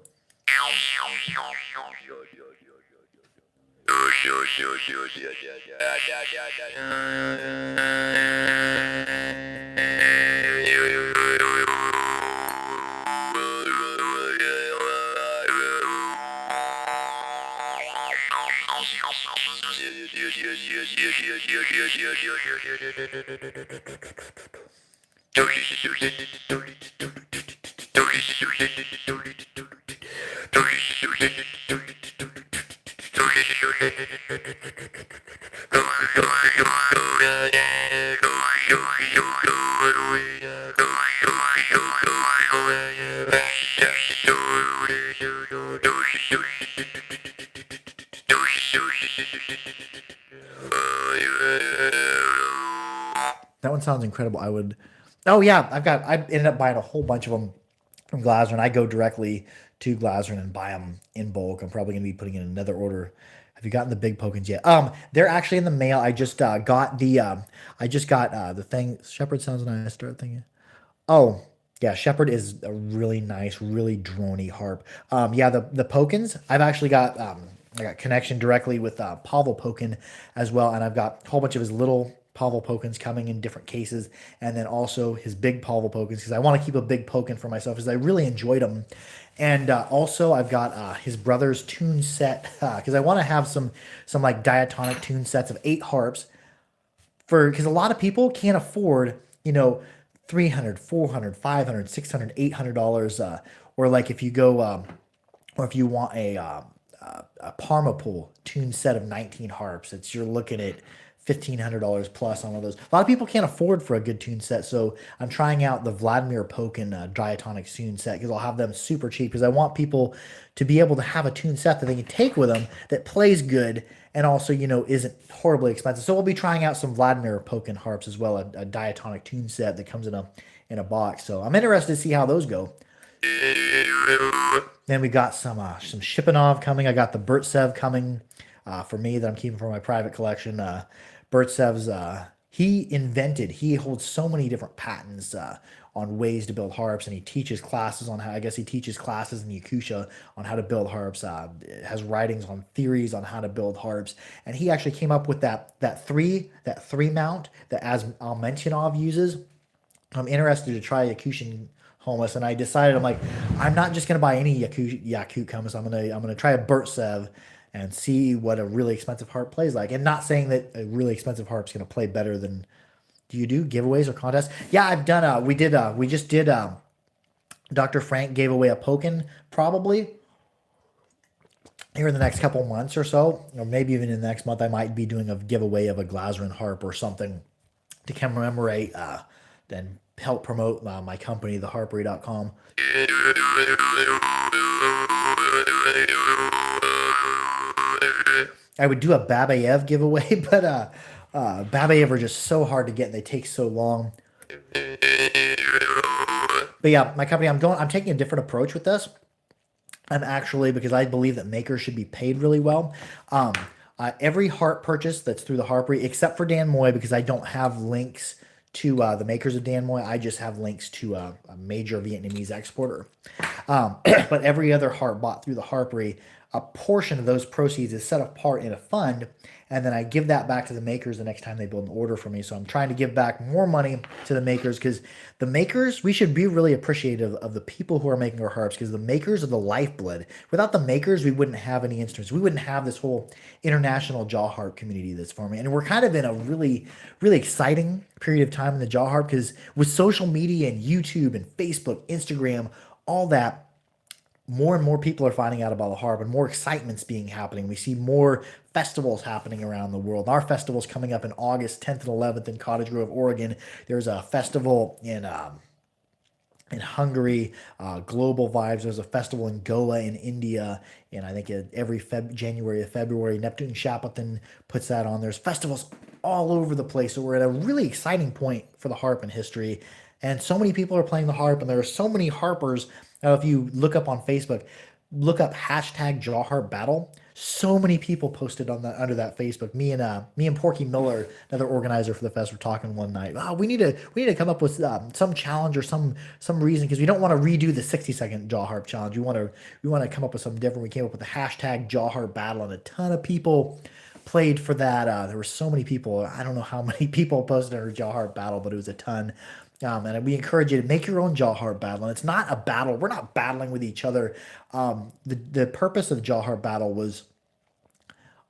That one sounds incredible. Oh yeah, I ended up buying a whole bunch of them from Glaser, and I go directly to Glaser and buy them in bulk. I'm probably going to be putting in another order. Have you gotten the big Pokins yet? They're actually in the mail. I just got the thing. Shepherd sounds nice. Start thinking. Oh, Yeah, Shepherd is a really nice, really drony harp. Yeah, the Pokins, I've actually got I got connection directly with Pavel Pokin as well, and I've got a whole bunch of his little Pavel Pokins coming in different cases, and then also his big Pavel Pokins because I want to keep a big Pokin for myself because I really enjoyed him. And also I've got his brother's tune set because I want to have some like diatonic tune sets of 8 harps for because a lot of people can't afford, 300, 400, 500, 600, $800 or like if you go or if you want a Parma pool tune set of 19 harps, it's you're looking at $1,500 plus on one of those. A lot of people can't afford for a good tune set, so I'm trying out the Vladimir Pokin diatonic tune set because I'll have them super cheap because I want people to be able to have a tune set that they can take with them that plays good and also isn't horribly expensive. So we'll be trying out some Vladimir Pokin harps as well, a diatonic tune set that comes in a box. So I'm interested to see how those go. Then we got some Shipanov coming. I got the Burtsev coming for me that I'm keeping for my private collection. Burtsev's he holds so many different patents on ways to build harps, and he teaches classes on how. I guess he teaches classes in Yakusha on how to build harps. Has writings on theories on how to build harps, and he actually came up with that three mount that as Almentionov uses. I'm interested to try Yakushin Homeless, and I decided I'm not just gonna buy any Yakut Homeless. I'm gonna try a Burtsev and see what a really expensive harp plays like. And not saying that a really expensive harp's gonna play better than. Do you do giveaways or contests? Yeah, I've done. We just did. Dr. Frank gave away a Pokin probably here in the next couple months or so, or maybe even in the next month. I might be doing a giveaway of a Glaserin harp or something to commemorate and help promote my company, theharpery.com. I would do a Babayev giveaway, but Babayev are just so hard to get and they take so long. But yeah, my company, I'm taking a different approach with this. I'm actually because I believe that makers should be paid really well. Um, every harp purchase that's through the Harpery, except for Dan Moy, because I don't have links to the makers of Dan Moy. I just have links to a major Vietnamese exporter. But every other harp bought through the Harpery, a portion of those proceeds is set apart in a fund, and then I give that back to the makers the next time they build an order for me. So I'm trying to give back more money to the makers because the makers, we should be really appreciative of the people who are making our harps because the makers are the lifeblood. Without the makers, we wouldn't have any instruments. We wouldn't have this whole international jaw harp community that's forming. And we're kind of in a really, really exciting period of time in the jaw harp because with social media and YouTube and Facebook, Instagram, all that, more and more people are finding out about the harp and more excitement's being happening. We see more festivals happening around the world. Our festival's coming up in August 10th and 11th in Cottage Grove, Oregon. There's a festival in Hungary, Global Vibes. There's a festival in Goa in India, and I think every January or February, Neptune Shackleton puts that on. There's festivals all over the place. So we're at a really exciting point for the harp in history, and so many people are playing the harp, and there are so many harpers. Now, if you look up on Facebook, look up hashtag Jaw Harp Battle. So many people posted on that under that Facebook. Me and Porky Miller, another organizer for the fest, were talking one night. Oh, we need to come up with some challenge or some reason because we don't want to redo the 60-second Jaw Harp challenge. We want to come up with something different. We came up with the hashtag Jaw Harp Battle, and a ton of people played for that. There were so many people. I don't know how many people posted our Jaw Harp Battle, but it was a ton. And we encourage you to make your own jaw harp battle. And it's not a battle. We're not battling with each other. The purpose of jaw harp battle was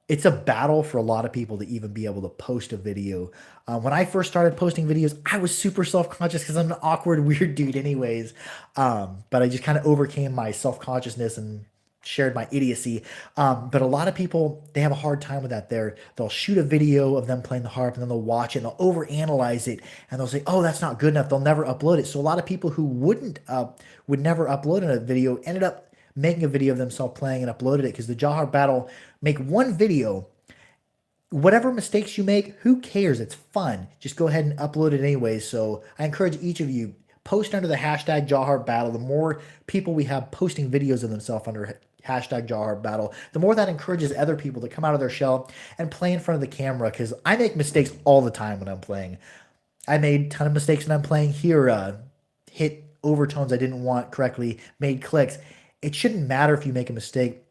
it's a battle for a lot of people to even be able to post a video. When I first started posting videos, I was super self-conscious because I'm an awkward, weird dude anyways. But I just kind of overcame my self-consciousness and shared my idiocy. But a lot of people, they have a hard time with that. They'll shoot a video of them playing the harp and then they'll watch it and they'll overanalyze it and they'll say, oh, that's not good enough. They'll never upload it. So a lot of people who would never upload a video ended up making a video of themselves playing and uploaded it because the jaw harp battle, make one video. Whatever mistakes you make, who cares? It's fun. Just go ahead and upload it anyway. So I encourage each of you, post under the hashtag Jaw Harp Battle. The more people we have posting videos of themselves under hashtag Jaw Harp Battle, the more that encourages other people to come out of their shell and play in front of the camera because I make mistakes all the time when I'm playing. I made a ton of mistakes when I'm playing here. Hit overtones I didn't want correctly, made clicks. It shouldn't matter if you make a mistake.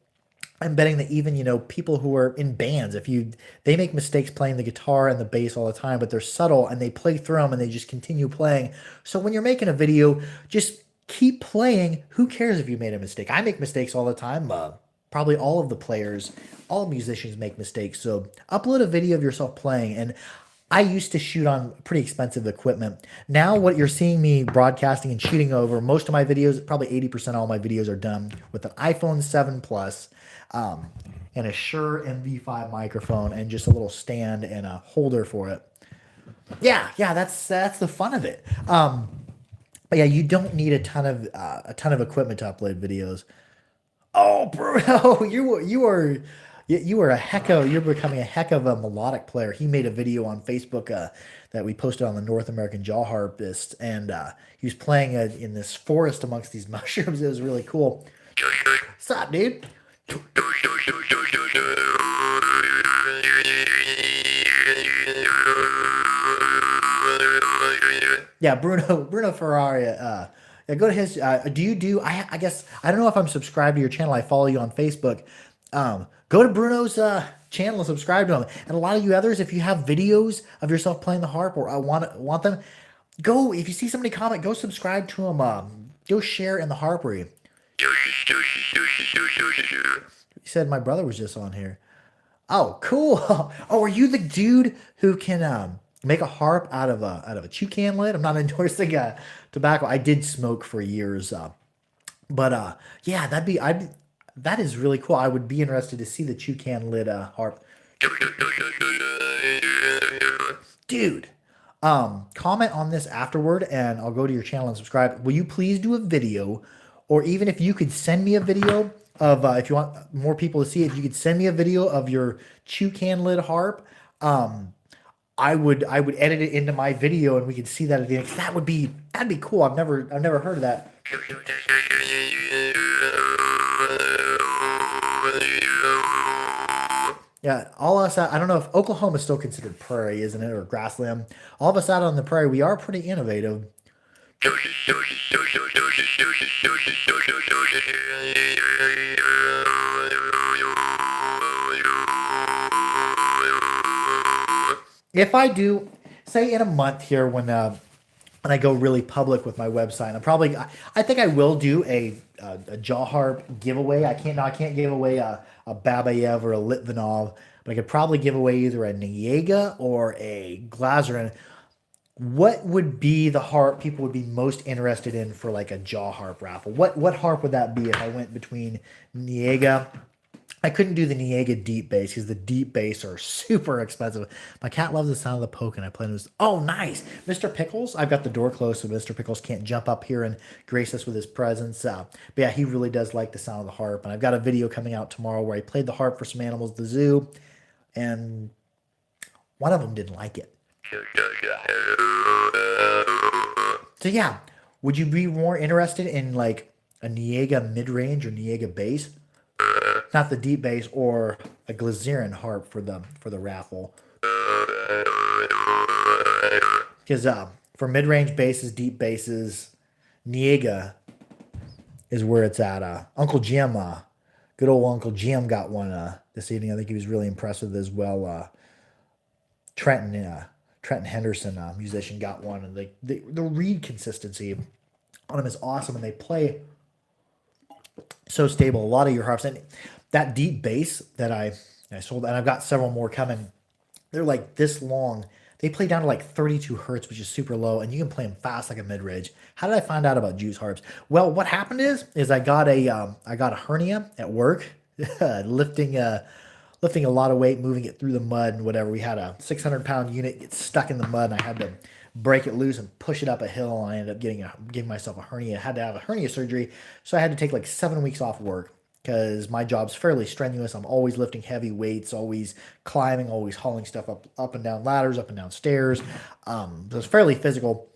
I'm betting that even, people who are in bands, if you they make mistakes playing the guitar and the bass all the time, but they're subtle and they play through them and they just continue playing. So when you're making a video, just keep playing. Who cares if you made a mistake? I make mistakes all the time. Probably all of the players, all musicians make mistakes. So upload a video of yourself playing. And I used to shoot on pretty expensive equipment. Now, what you're seeing me broadcasting and shooting over, most of my videos, probably 80% of all my videos are done with an iPhone 7 Plus, um, and a Shure MV5 microphone and just a little stand and a holder for it. Yeah, that's the fun of it. But yeah, you don't need a ton of equipment to upload videos. Oh, Bruno, you are a heck of you're becoming a heck of a melodic player. He made a video on Facebook that we posted on the North American Jaw Harpist, and he was playing in this forest amongst these mushrooms. It was really cool. What's up, dude? Yeah, Bruno Ferrari. Yeah, go to his. Do you do? I guess I don't know if I'm subscribed to your channel. I follow you on Facebook. Go to Bruno's channel and subscribe to him. And a lot of you others, if you have videos of yourself playing the harp or I want them, go. If you see somebody comment, go subscribe to him. Go share in the harpery. He said my brother was just on here. Oh, cool. Oh, are you the dude who can make a harp out of a chew can lid? I'm not endorsing tobacco. I did smoke for years, but yeah, that is really cool. I would be interested to see the chew can lid harp, dude. Comment on this afterward, and I'll go to your channel and subscribe. Will you please do a video, or even if you could send me a video of if you want more people to see it, if you could send me a video of your chew can lid harp. I would edit it into my video and we could see that at the end. 'Cause that'd be cool. I've never heard of that. Yeah, all us out, I don't know if Oklahoma is still considered prairie, isn't it, or grassland? All of us out on the prairie, we are pretty innovative. If I do, say in a month here when I go really public with my website, I think I will do a jaw harp giveaway. I can't give away a Babayev or a Litvinov, but I could probably give away either a Niega or a Glazerin. What would be the harp people would be most interested in for like a jaw harp raffle? What harp would that be if I went between Niega? I couldn't do the Niega deep bass because the deep bass are super expensive. My cat loves the sound of the poke, and I play this. Oh, nice, Mr. Pickles. I've got the door closed, so Mr. Pickles can't jump up here and grace us with his presence. But yeah, he really does like the sound of the harp, and I've got a video coming out tomorrow where I played the harp for some animals at the zoo, and one of them didn't like it. So yeah, would you be more interested in like a Niega mid-range or Niega bass? Not the deep bass, or a Glazerin harp for the raffle. Because for mid-range basses, deep basses, Niega is where it's at. Uncle Jim, good old Uncle Jim got one this evening. I think he was really impressed with it as well. Trenton Henderson, musician, got one, and the reed consistency on them is awesome, and they play so stable. A lot of your harps, and that deep bass that I sold, and I've got several more coming. They're like this long. They play down to like 32 hertz, which is super low, and you can play them fast like a mid range. How did I find out about Juice harps? Well, what happened is I got a hernia at work, lifting a lot of weight, moving it through the mud and whatever. We had a 600-pound unit get stuck in the mud, and I had to break it loose and push it up a hill. And I ended up giving myself a hernia. I had to have a hernia surgery, so I had to take like 7 weeks off work because my job's fairly strenuous. I'm always lifting heavy weights, always climbing, always hauling stuff up and down ladders, up and down stairs. So it's fairly physical.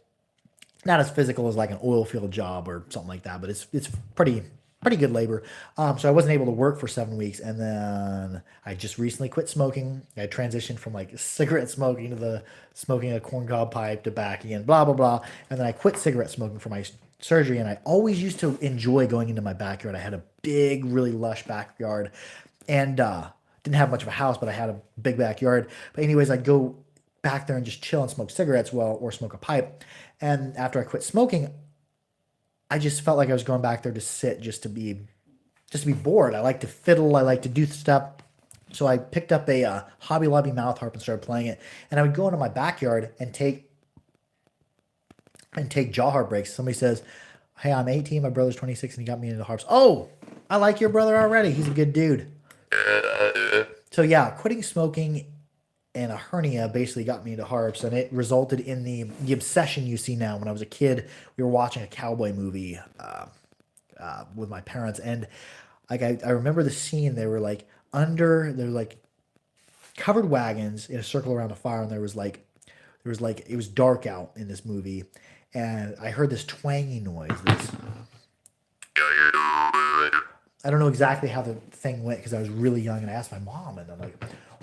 Not as physical as like an oil field job or something like that, but it's pretty good labor. So I wasn't able to work for 7 weeks, and then I just recently quit smoking. I transitioned from like cigarette smoking to the smoking a corncob pipe to back again, blah blah blah. And then I quit cigarette smoking for my surgery, and I always used to enjoy going into my backyard. I had a big, really lush backyard, and didn't have much of a house, but I had a big backyard. But anyways, I'd go back there and just chill and smoke cigarettes, well, or smoke a pipe. And after I quit smoking, I just felt like I was going back there to sit, just to be bored. I like to fiddle. I like to do stuff. So I picked up a Hobby Lobby mouth harp and started playing it. And I would go into my backyard and take jaw harp breaks. Somebody says, "Hey, I'm 18. My brother's 26, and he got me into harps." Oh, I like your brother already. He's a good dude. So yeah, quitting smoking and a hernia basically got me into harps, and it resulted in the obsession you see now. When I was a kid, we were watching a cowboy movie with my parents, and like I remember the scene. They were like covered wagons in a circle around a fire, and there was like it was dark out in this movie, and I heard this twangy noise. I don't know exactly how the thing went because I was really young, and I asked my mom, and I'm like,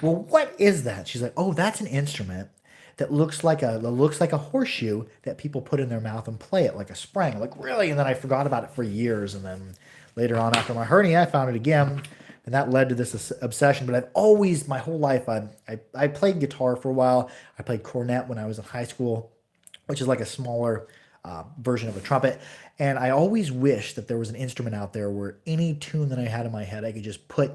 "Well, what is that?" She's like, "Oh, that's an instrument that looks like a horseshoe that people put in their mouth and play it like a spring." I'm like, "Really?" And then I forgot about it for years, and then later on after my hernia, I found it again, and that led to this obsession. But I've always, my whole life, I played guitar for a while. I played cornet when I was in high school, which is like a smaller version of a trumpet. And I always wished that there was an instrument out there where any tune that I had in my head, I could just put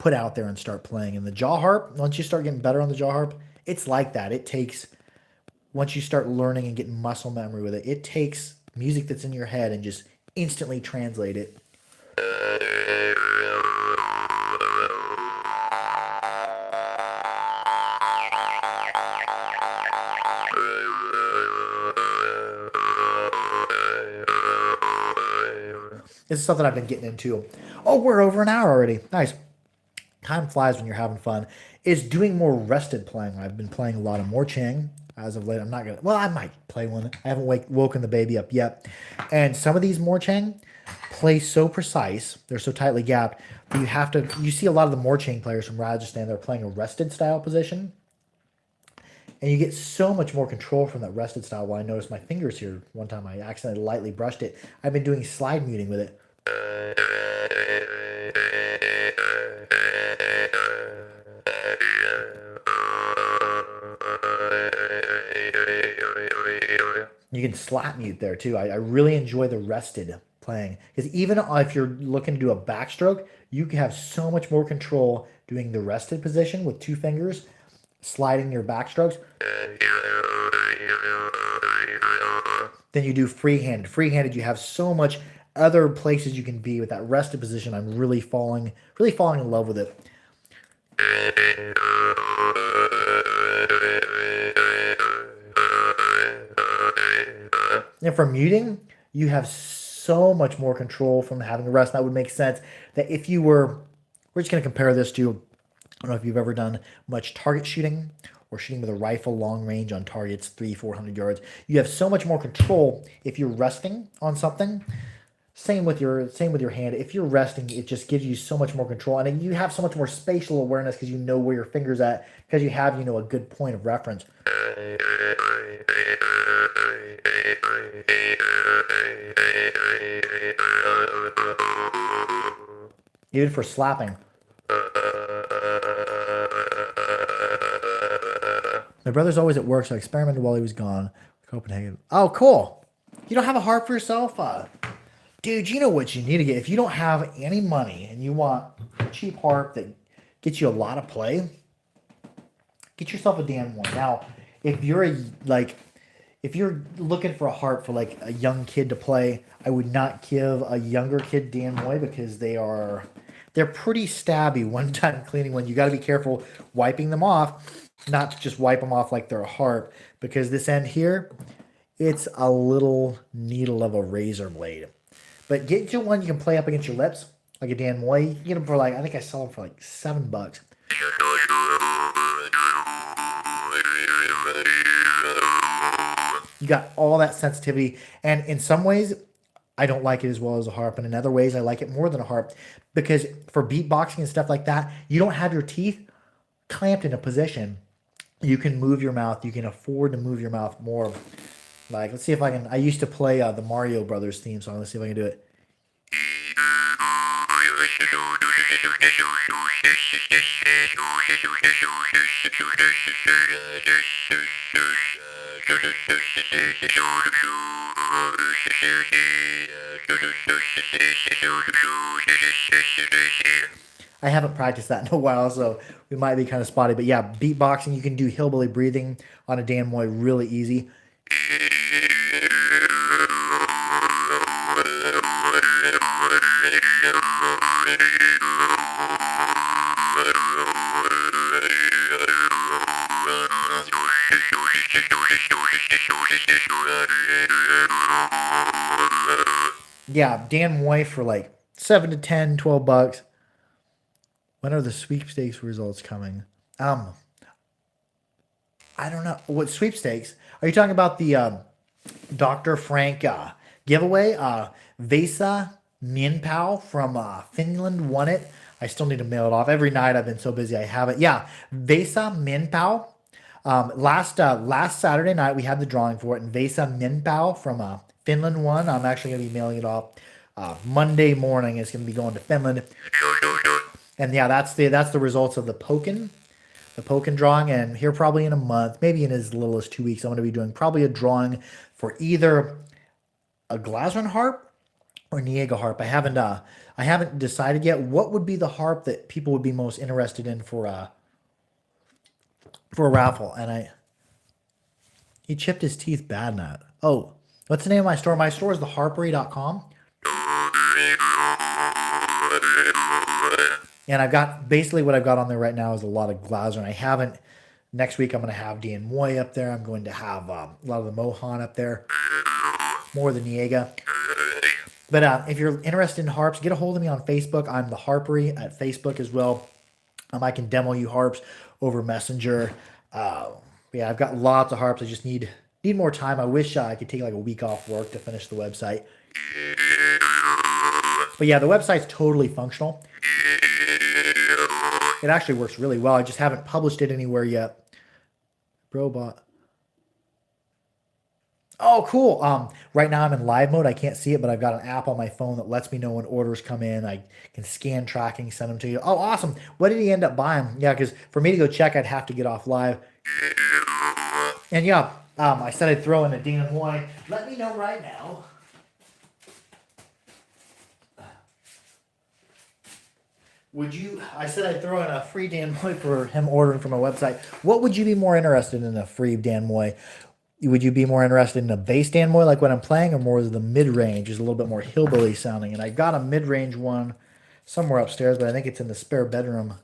out there and start playing. And the jaw harp, once you start getting better on the jaw harp, it's like that. It takes, once you start learning and getting muscle memory with it, it takes music that's in your head and just instantly translate it. This is something I've been getting into. Oh, we're over an hour already. Nice. Time flies when you're having fun. Is doing more rested playing. I've been playing a lot of Chang as of late. I'm not gonna. Well, I might play one. I haven't woken the baby up yet. And some of these Chang play so precise. They're so tightly gapped. But you have to. You see a lot of the Chang players from Rajasthan. They're playing a rested style position, and you get so much more control from that rested style. Well, I noticed my fingers here one time. I accidentally lightly brushed it. I've been doing slide muting with it. You can slap mute there too. I really enjoy the rested playing because even if you're looking to do a backstroke, you can have so much more control doing the rested position with two fingers, sliding your backstrokes, than you do freehanded. Freehanded, you have so much other places you can be with that rested position. I'm really falling in love with it. And for muting, you have so much more control from having a rest. That would make sense that if you were, we're just going to compare this to, I don't know if you've ever done much target shooting or shooting with a rifle long range on targets 300-400 yards. You have so much more control if you're resting on something. Same with your hand. If you're resting, it just gives you so much more control, and you have so much more spatial awareness because you know where your finger's at because you have a good point of reference. Even for slapping. My brother's always at work, so I experimented while he was gone. Copenhagen. Oh, cool. You don't have a harp for yourself? Dude, you know what you need to get. If you don't have any money and you want a cheap harp that gets you a lot of play, get yourself a Dan one. Now, if you're looking for a harp for like a young kid to play, I would not give a younger kid Dan Moy because they're pretty stabby one time cleaning one. You got to be careful wiping them off, not just wipe them off like they're a harp, because this end here, it's a little needle of a razor blade. But get you one you can play up against your lips, like a Dan Moy. You can get them for I think I sell them for like $7. You got all that sensitivity. And in some ways, I don't like it as well as a harp. And in other ways, I like it more than a harp. Because for beatboxing and stuff like that, you don't have your teeth clamped in a position. You can move your mouth. You can afford to move your mouth more. Like, let's see if I can. I used to play the Mario Brothers theme song. Let's see if I can do it. I haven't practiced that in a while, so we might be kind of spotty. But yeah, beatboxing, you can do hillbilly breathing on a Dan Moy really easy. Yeah, Dan Moy for like 7 to 10, 12 bucks. When are the sweepstakes results coming? Um, I don't know. What sweepstakes? Are you talking about the Dr. Frank giveaway? Vesa Minpao from Finland won it. I still need to mail it off. Every night I've been so busy I have it. Yeah, Vesa Minpao. Last Saturday night we had the drawing for it, and Vesa Minpao from Finland won. I'm actually going to be mailing it off Monday morning. It's going to be going to Finland. And yeah, that's the results of the Pokken drawing. And here probably in a month, maybe in as little as 2 weeks, I'm going to be doing probably a drawing for either a Glasron harp or Niega harp. I haven't decided yet what would be the harp that people would be most interested in for a raffle. And he chipped his teeth bad in that. Oh, what's the name of my store? My store is theharpery.com. And I've got, basically what I've got on there right now is a lot of Glasron. Next week I'm going to have Dan Moy up there. I'm going to have a lot of the Mohan up there. More of the Niega. But if you're interested in harps, get a hold of me on Facebook. I'm the Harpery at Facebook as well. I can demo you harps over Messenger. Yeah, I've got lots of harps. I just need more time. I wish I could take like a week off work to finish the website. But yeah, the website's totally functional. It actually works really well. I just haven't published it anywhere yet. Robot. Oh, cool. Right now I'm in live mode. I can't see it, but I've got an app on my phone that lets me know when orders come in. I can scan tracking, send them to you. Oh, awesome. What did he end up buying? Yeah, because for me to go check, I'd have to get off live. And yeah, I said I'd throw in a Dan Moy. Let me know right now. I said I'd throw in a free Dan Moy for him ordering from a website. What would you be more interested in a free Dan Moy? Would you be more interested in a bass Dan Moy like what I'm playing, or more of the mid-range, is a little bit more hillbilly sounding? And I got a mid-range one somewhere upstairs, but I think it's in the spare bedroom.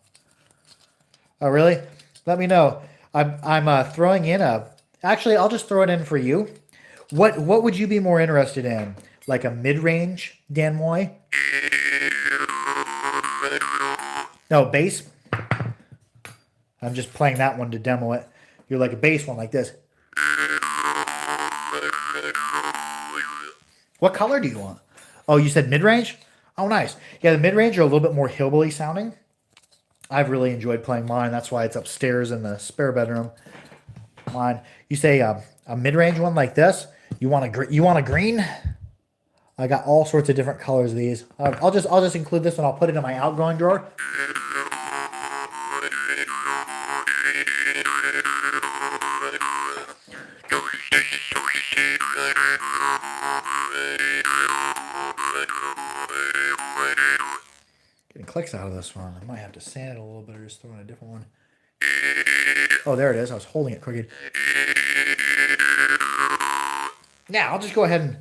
Oh, really? Let me know. I'm throwing in actually, I'll just throw it in for you. What would you be more interested in? Like a mid-range Dan Moy? No, bass. I'm just playing that one to demo it. You're like a bass one like this. What color do you want? Oh, you said mid-range? Oh, nice. Yeah, the mid-range are a little bit more hillbilly sounding. I've really enjoyed playing mine. That's why it's upstairs in the spare bedroom. Mine. You say a mid-range one like this? You want a green? I got all sorts of different colors of these. I'll just include this one. I'll put it in my outgoing drawer. Getting clicks out of this one. I might have to sand it a little bit or just throw in a different one. Oh, there it is. I was holding it crooked. Now, I'll just go ahead and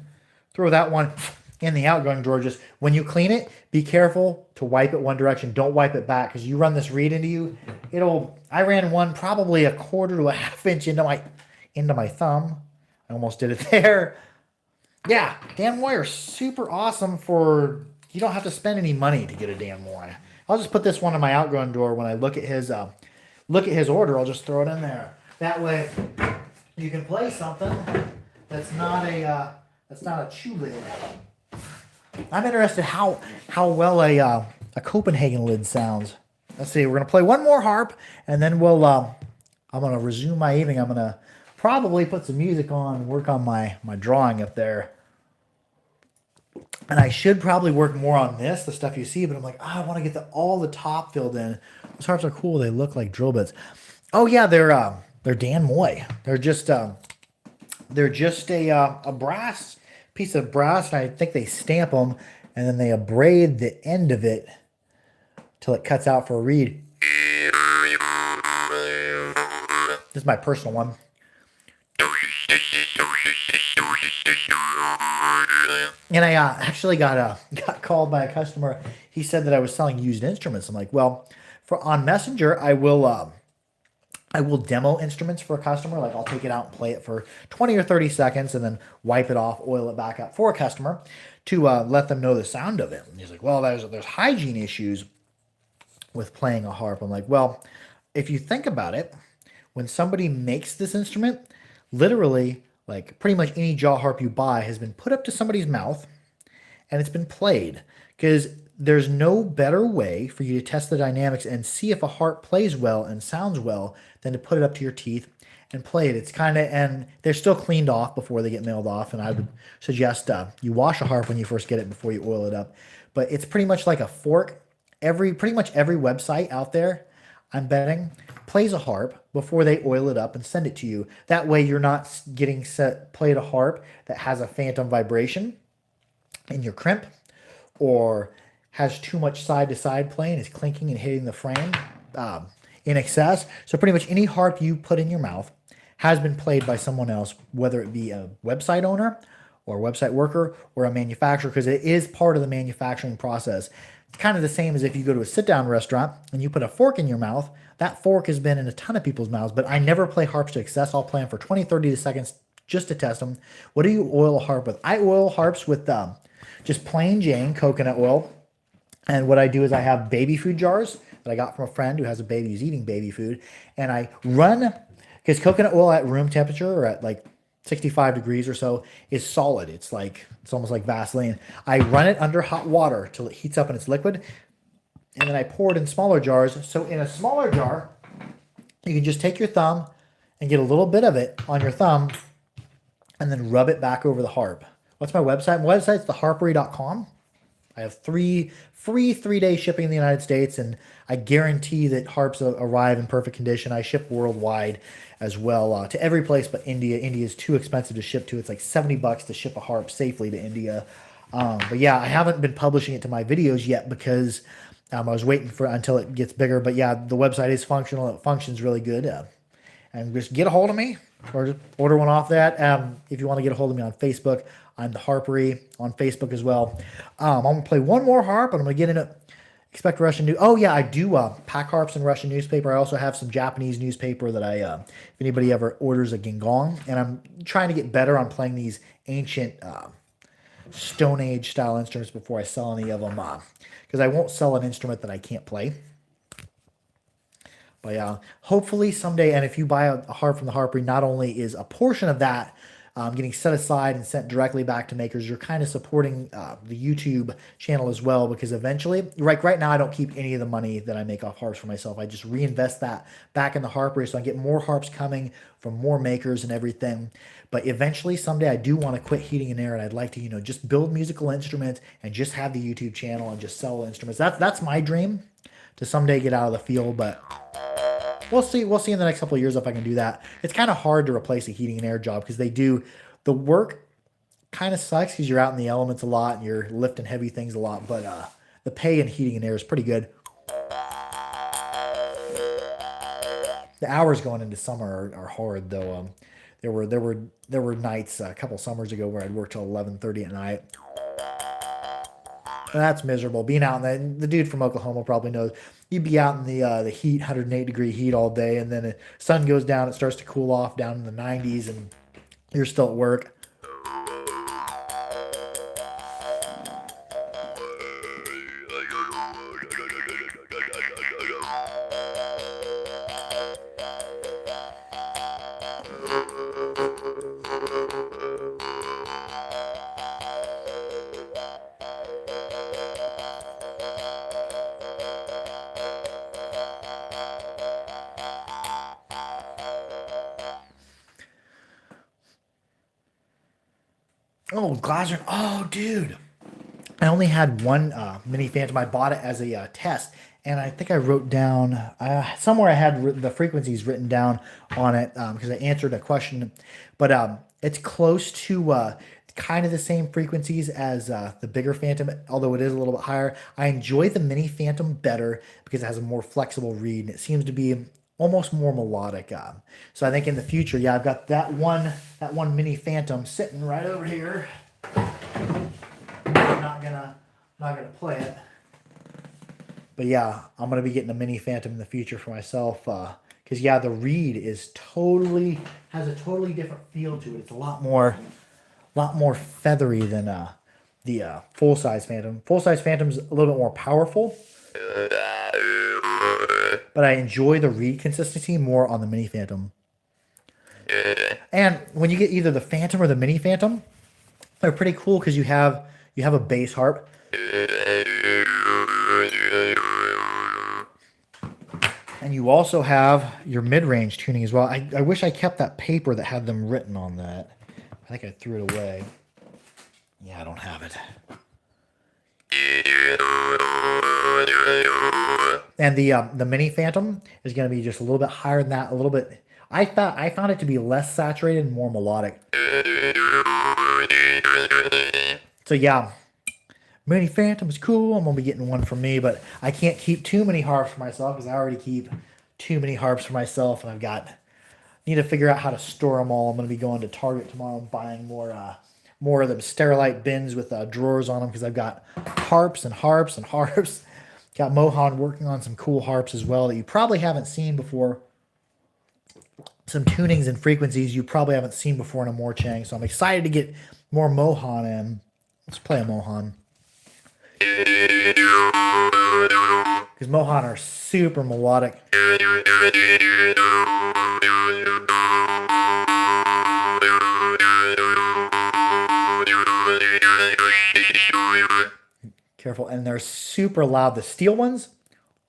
throw that one in the outgoing drawer. Just when you clean it, be careful to wipe it one direction. Don't wipe it back, because you run this reed into you. I ran one probably a quarter to a half inch into my thumb. I almost did it there. Yeah, Dan Moy are super awesome for, you don't have to spend any money to get a Dan Moy. I'll just put this one in my outgoing drawer. When I look at his order, I'll just throw it in there. That way you can play something that's not a chew lid. I'm interested how well a Copenhagen lid sounds. Let's see. We're gonna play one more harp, and then I'm gonna resume my evening. I'm gonna probably put some music on and work on my drawing up there. And I should probably work more on this, the stuff you see, but I'm like, oh, I want to get all the top filled in. Those harps are cool. They look like drill bits. Oh yeah, they're Dan Moy. They're just a brass piece of brass, and I think they stamp them, and then they abrade the end of it till it cuts out for a reed. This is my personal one. And I actually got called by a customer. He said that I was selling used instruments. I'm like, well, for on Messenger, I will demo instruments for a customer. Like I'll take it out and play it for 20 or 30 seconds and then wipe it off, oil it back up for a customer to let them know the sound of it. And he's like, well, there's hygiene issues with playing a harp. I'm like, well, if you think about it, when somebody makes this instrument, literally, like pretty much any jaw harp you buy has been put up to somebody's mouth and it's been played, because there's no better way for you to test the dynamics and see if a harp plays well and sounds well than to put it up to your teeth and play it. It's kind of, and they're still cleaned off before they get mailed off. And I would suggest you wash a harp when you first get it before you oil it up. But it's pretty much like a fork. Pretty much every website out there, I'm betting, plays a harp before they oil it up and send it to you. That way you're not getting played a harp that has a phantom vibration in your crimp, or has too much side to side playing, is clinking and hitting the frame in excess. So pretty much any harp you put in your mouth has been played by someone else, whether it be a website owner or a website worker or a manufacturer, because it is part of the manufacturing process. It's kind of the same as if you go to a sit-down restaurant and you put a fork in your mouth. That fork has been in a ton of people's mouths, but I never play harps to excess. I'll play them for 20, 30 seconds just to test them. What do you oil a harp with? I oil harps with just plain Jane coconut oil. And what I do is I have baby food jars that I got from a friend who has a baby who's eating baby food. And I run, because coconut oil at room temperature or at like 65 degrees or so is solid. It's almost like Vaseline. I run it under hot water till it heats up and it's liquid. And then I pour it in smaller jars. So in a smaller jar, you can just take your thumb and get a little bit of it on your thumb and then rub it back over the harp. What's my website? My website's theharpery.com. I have free 3-day shipping in the United States, and I guarantee that harps arrive in perfect condition. I ship worldwide as well, to every place but India. India is too expensive to ship to. It's like $70 to ship a harp safely to India. But yeah, I haven't been publishing it to my videos yet because I was waiting until it gets bigger. But yeah, the website is functional. It functions really good. And just get a hold of me or just order one off that. If you want to get a hold of me on Facebook, I'm the Harpery on Facebook as well. I'm going to play one more harp, and I'm going to get into expect Russian news. Oh yeah, I do pack harps in Russian newspaper. I also have some Japanese newspaper that if anybody ever orders a gingong, and I'm trying to get better on playing these ancient Stone Age style instruments before I sell any of them, because I won't sell an instrument that I can't play. But yeah, hopefully someday, and if you buy a harp from the Harpery, not only is a portion of that getting set aside and sent directly back to makers, you're kind of supporting the YouTube channel as well, because eventually, right now, I don't keep any of the money that I make off harps for myself. I just reinvest that back in the Harpery, so I get more harps coming from more makers and everything. But eventually, someday, I do want to quit heating and air, and I'd like to, just build musical instruments and just have the YouTube channel and just sell instruments. That's my dream, to someday get out of the field, but we'll see. We'll see in the next couple of years if I can do that. It's kind of hard to replace a heating and air job, because the work kind of sucks because you're out in the elements a lot and you're lifting heavy things a lot. But the pay in heating and air is pretty good. The hours going into summer are hard though. There were nights a couple summers ago where I'd work till 11:30 at night. And that's miserable. Being out in the dude from Oklahoma probably knows. You'd be out in the heat, 108-degree heat all day, and then the sun goes down, it starts to cool off down in the 90s, and you're still at work. Oh, Glaser. Oh, dude. I only had one mini Phantom. I bought it as a test, and I think I wrote down somewhere I had the frequencies written down on it because I answered a question. But it's close to kind of the same frequencies as the bigger Phantom, although it is a little bit higher. I enjoy the mini Phantom better because it has a more flexible reed, and it seems to be almost more melodic. So I think in the future, yeah, I've got that one mini Phantom sitting right over here. I'm not gonna play it. But yeah, I'm gonna be getting a mini Phantom in the future for myself. Because yeah, the reed is totally has a totally different feel to it. It's a lot more feathery than the full size Phantom. Full size Phantom's a little bit more powerful, but I enjoy the reed consistency more on the mini Phantom. And when you get either the Phantom or the mini Phantom, they're pretty cool because you have a bass harp. And you also have your mid-range tuning as well. I wish I kept that paper that had them written on that. I think I threw it away. Yeah, I don't have it. And the mini Phantom is going to be just a little bit higher than that. A little bit. I found it to be less saturated and more melodic. So yeah, mini Phantom is cool. I'm gonna be getting one for me, but I can't keep too many harps for myself because I already keep too many harps for myself, and need to figure out how to store them all. I'm gonna be going to Target tomorrow and buying more of them Sterilite bins with drawers on them because I've got harps and harps and harps. Got Mohan working on some cool harps as well that you probably haven't seen before. Some tunings and frequencies you probably haven't seen before in a Morchang. So I'm excited to get more Mohan in. Let's play a Mohan. Because Mohan are super melodic. Careful. And they're super loud. The steel ones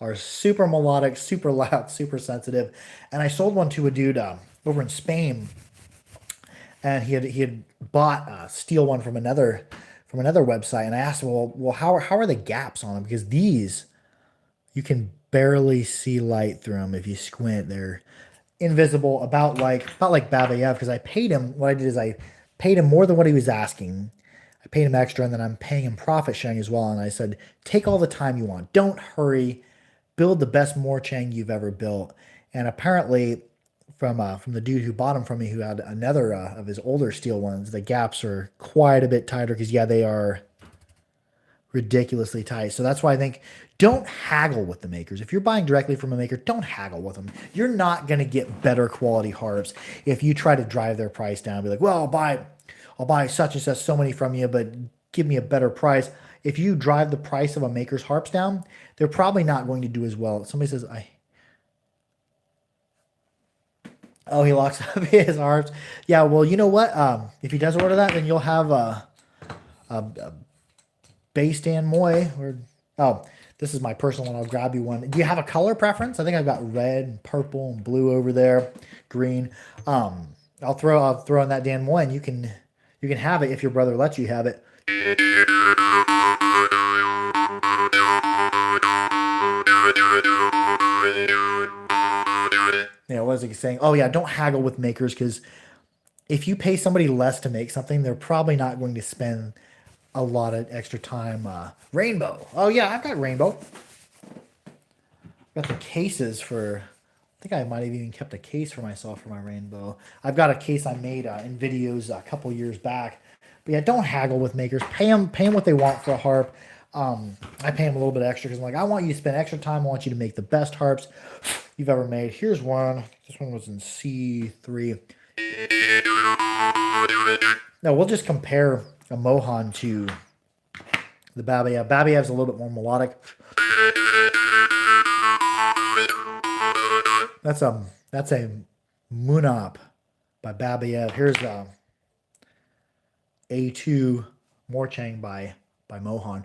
are super melodic, super loud, super sensitive. And I sold one to a dude over in Spain, and he had bought a steel one from another website, and I asked him, well, how are the gaps on them? Because these you can barely see light through them if you squint. They're invisible, about like Babayev. Because I paid him. What I did is I paid him more than what he was asking. I paid him extra, and then I'm paying him profit sharing as well. And I said, take all the time you want. Don't hurry. Build the best Morchang you've ever built. And apparently, from the dude who bought them from me, who had another of his older steel ones, the gaps are quite a bit tighter because yeah, they are ridiculously tight. So that's why I think don't haggle with the makers. If you're buying directly from a maker, don't haggle with them. You're not going to get better quality harps if you try to drive their price down. Be like, well, I'll buy such and such so many from you, but give me a better price. If you drive the price of a maker's harps down, they're probably not going to do as well. Somebody says, oh, he locks up his harps. Yeah, well, you know what? If he does order that, then you'll have a bass Dan Moy. Oh, this is my personal one. I'll grab you one. Do you have a color preference? I think I've got red and purple and blue over there, green. I'll throw in that Dan Moy, and you can have it if your brother lets you have it. Yeah, what was he saying? Oh yeah, don't haggle with makers because if you pay somebody less to make something, they're probably not going to spend a lot of extra time. Rainbow. Oh yeah, I've got Rainbow. Got the cases for. I think I might have even kept a case for myself for my Rainbow. I've got a case I made in videos a couple years back. But yeah, don't haggle with makers. Pay them what they want for a harp. I pay them a little bit extra because I'm like, I want you to spend extra time. I want you to make the best harps you've ever made. Here's one. This one was in C3. Now we'll just compare a Mohan to the Babayev. Babayev's a little bit more melodic. That's a Munop by Babayev. Here's A2 Morchang by Mohan.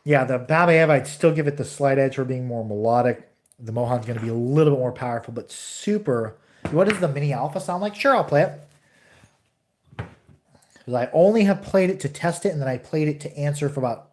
Yeah, the Babaev, I'd still give it the slight edge for being more melodic. The Mohan's going to be a little bit more powerful, but super. What does the Mini Alpha sound like? Sure, I'll play it. Because I only have played it to test it, and then I played it to answer for about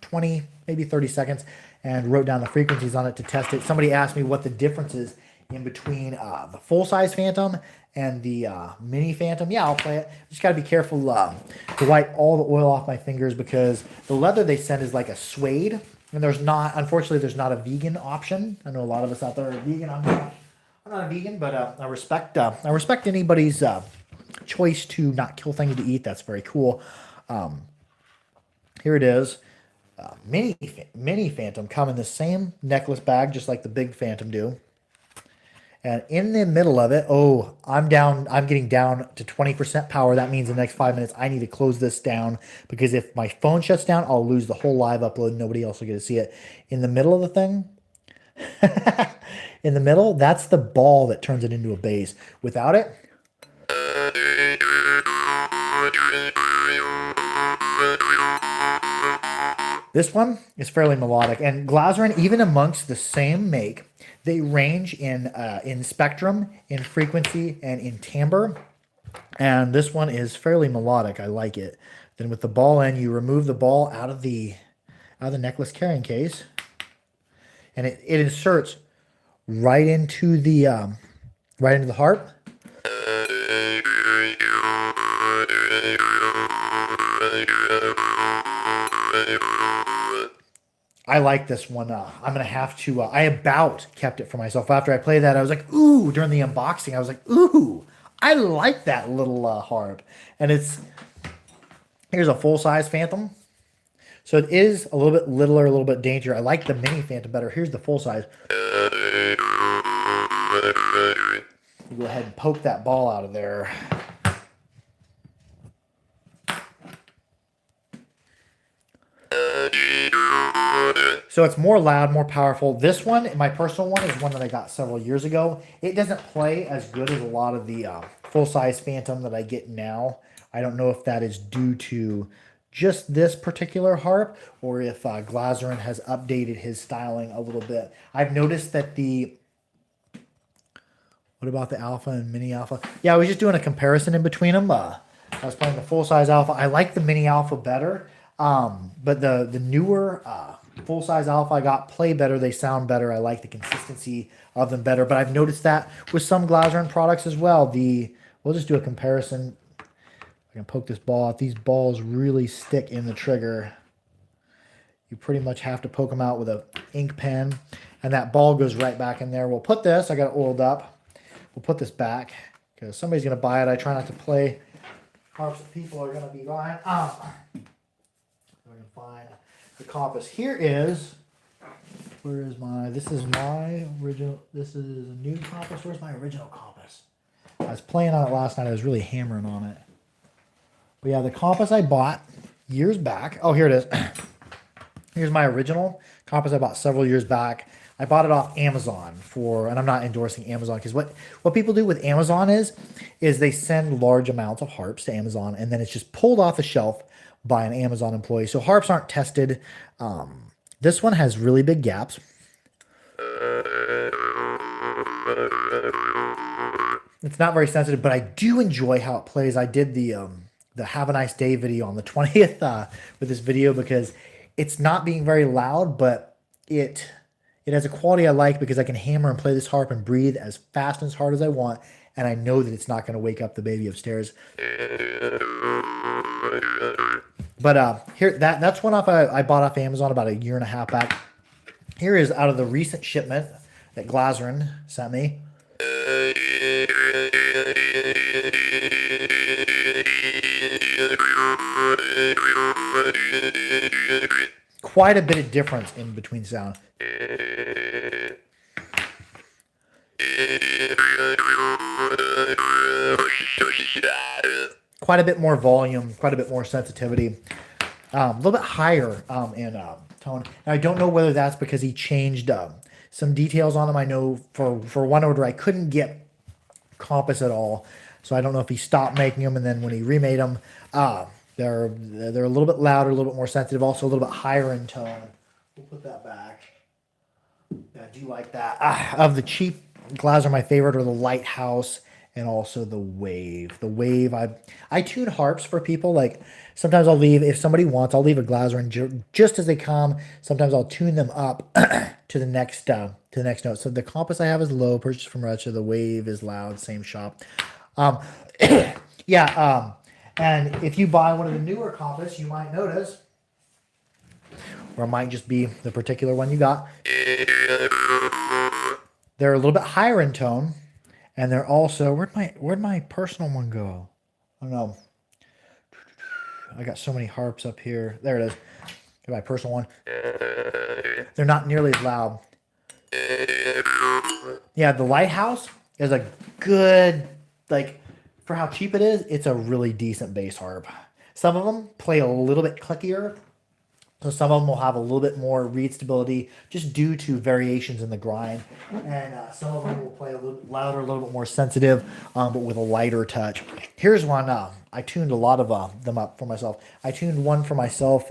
20, maybe 30 seconds, and wrote down the frequencies on it to test it. Somebody asked me what the difference is in between the full-size Phantom and the mini Phantom. Yeah, I'll play it. Just got to be careful to wipe all the oil off my fingers, because the leather they send is like a suede, and there's not, unfortunately, there's not a vegan option. I know a lot of us out there are vegan. I'm not a vegan, but I respect anybody's choice to not kill things to eat. That's very cool. Here it is. Mini Phantom come in the same necklace bag, just like the big Phantom do. And in the middle of it, oh, I'm getting down to 20% power. That means in the next 5 minutes, I need to close this down, because if my phone shuts down, I'll lose the whole live upload. Nobody else will get to see it. In the middle of the thing, in the middle, that's the ball that turns it into a bass. Without it, this one is fairly melodic. And Glazerin, even amongst the same make, they range in spectrum, in frequency, and in timbre. And this one is fairly melodic. I like it. Then with the ball in, you remove the ball out of the necklace carrying case, and it inserts right into the harp. I like this one. I'm going to have to, I about kept it for myself. After I played that, I was like, ooh, during the unboxing, I was like, ooh, I like that little harp. And here's a full-size Phantom. So it is a little bit littler, a little bit dangerous. I like the mini Phantom better. Here's the full-size. Go ahead and poke that ball out of there. So it's more loud, more powerful. This one, my personal one, is one that I got several years ago. It doesn't play as good as a lot of the full-size Phantom that I get now. I don't know if that is due to just this particular harp, or if Glazerin has updated his styling a little bit. I've noticed that what about the Alpha and Mini Alpha? Yeah, I was just doing a comparison in between them. I was playing the full-size Alpha. I like the Mini Alpha better, but the newer full-size Alpha I got play better. They sound better. I like the consistency of them better. But I've noticed that with some Glazerin products as well. We'll just do a comparison. I can poke this ball out. These balls really stick in the trigger. You pretty much have to poke them out with an ink pen, and that ball goes right back in there. We'll put this. I got it oiled up. We'll put this back because somebody's going to buy it. I try not to play harps that people are going to be buying. If I can find the compass. Here is, this is my original, this is a new compass. Where's my original compass? I was playing on it last night. I was really hammering on it. But yeah, the compass I bought years back. Oh, here it is. Here's my original compass I bought several years back. I bought it off Amazon and I'm not endorsing Amazon, because what people do with Amazon is they send large amounts of harps to Amazon, and then it's just pulled off the shelf by an Amazon employee. So harps aren't tested. This one has really big gaps. It's not very sensitive, but I do enjoy how it plays. I did the Have a Nice Day video on the 20th with this video, because it's not being very loud, but it has a quality I like, because I can hammer and play this harp and breathe as fast and as hard as I want, and I know that it's not going to wake up the baby upstairs. But here, that's one I bought off Amazon about a year and a half back. Here is out of the recent shipment that Glazerin sent me. Quite a bit of difference in between sound. Quite a bit more volume, quite a bit more sensitivity, a little bit higher in tone. Now, I don't know whether that's because he changed some details on them. I know for one order I couldn't get compass at all, so I don't know if he stopped making them, and then when he remade them, They're a little bit louder, a little bit more sensitive, also a little bit higher in tone. We'll put that back. Yeah, I do like that. Of the cheap Glasser, my favorite are the Lighthouse and also the Wave. The Wave, I tune harps for people. Like sometimes I'll leave, if somebody wants, I'll leave a Glasser and just as they come, sometimes I'll tune them up to the next note. So the compass I have is low, purchased from Russia. The Wave is loud, same shop. Um, yeah, and if you buy one of the newer compass, you might notice, or it might just be the particular one you got, they're a little bit higher in tone, and they're also, where'd my personal one go? I don't know. I got so many harps up here. There it is. Got my personal one. They're not nearly as loud. Yeah, the Lighthouse is a good, like, for how cheap it is, it's a really decent bass harp. Some of them play a little bit clickier. So some of them will have a little bit more reed stability just due to variations in the grind. And some of them will play a little bit louder, a little bit more sensitive, but with a lighter touch. Here's one. I tuned a lot of them up for myself. I tuned one for myself.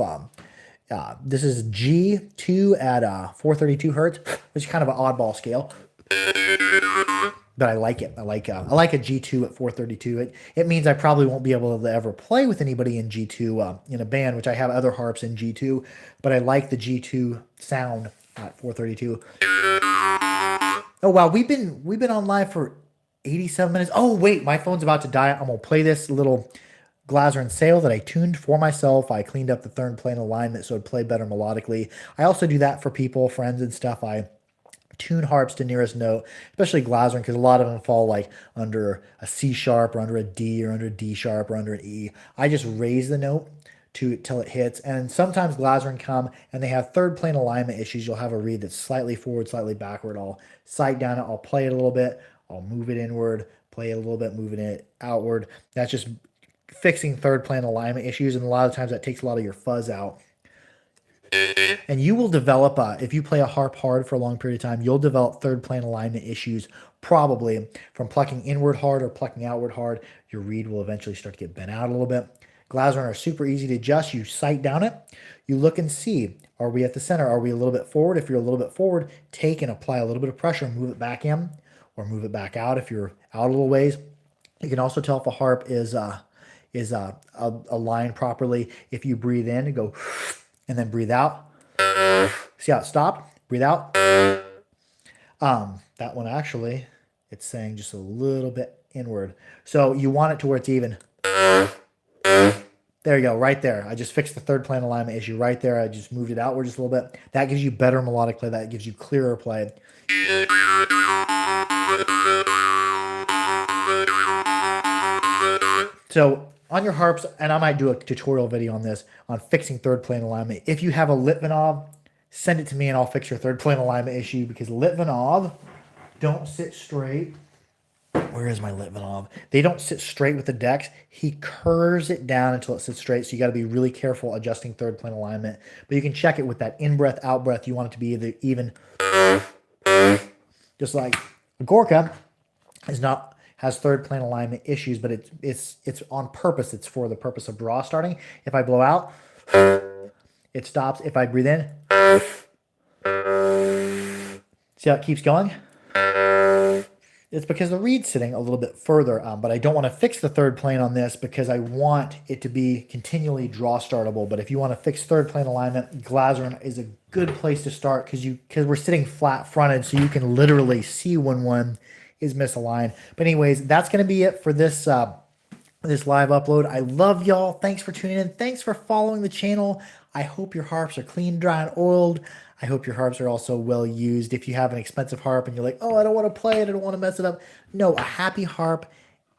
This is G2 at 432 hertz, which is kind of an oddball scale. But I like it. I like a G2 at 432. It means I probably won't be able to ever play with anybody in G2 in a band, which I have other harps in G2, but I like the G2 sound at 432. Oh wow, we've been on live for 87 minutes. Oh wait, my phone's about to die. I'm gonna play this little Glasser and Sail that I tuned for myself. I cleaned up the third plane alignment so it'd play better melodically. I also do that for people, friends and stuff. I tune harps to nearest note, especially Glasser, because a lot of them fall like under a C sharp or under a D or under a D sharp or under an E. I just raise the note till it hits, and sometimes Glasser come and they have third plane alignment issues. You'll have a reed that's slightly forward, slightly backward. I'll sight down it, I'll play it a little bit, I'll move it inward, play it a little bit, moving it outward. That's just fixing third plane alignment issues, and a lot of times that takes a lot of your fuzz out. And you will develop, if you play a harp hard for a long period of time, you'll develop third plane alignment issues probably from plucking inward hard or plucking outward hard. Your reed will eventually start to get bent out a little bit. Glasser are super easy to adjust. You sight down it. You look and see, are we at the center? Are we a little bit forward? If you're a little bit forward, take and apply a little bit of pressure, move it back in or move it back out if you're out a little ways. You can also tell if a harp is aligned properly if you breathe in and go and then breathe out. See how it stopped? Breathe out. That one actually, it's saying just a little bit inward. So you want it to where it's even. There you go, right there. I just fixed the third plane alignment issue right there. I just moved it outward just a little bit. That gives you better melodic play. That gives you clearer play. So on your harps, and I might do a tutorial video on this, on fixing third plane alignment. If you have a Litvinov, send it to me and I'll fix your third plane alignment issue, because Litvinov don't sit straight. Where is my Litvinov? They don't sit straight with the decks. He curves it down until it sits straight. So you got to be really careful adjusting third plane alignment. But you can check it with that in-breath, out-breath. You want it to be either even. Just like Gorka has third plane alignment issues, but it's on purpose. It's for the purpose of draw starting. If I blow out, it stops. If I breathe in, see how it keeps going? It's because the reed's sitting a little bit further, but I don't want to fix the third plane on this because I want it to be continually draw startable. But if you want to fix third plane alignment, Glasser is a good place to start because we're sitting flat fronted, so you can literally see when one is misaligned. But anyways, that's going to be it for this this live upload. I love y'all. Thanks for tuning in. Thanks for following the channel. I hope your harps are clean, dry, and oiled. I hope your harps are also well used. If you have an expensive harp and you're like, oh, I don't want to play it, I don't want to mess it up. No, a happy harp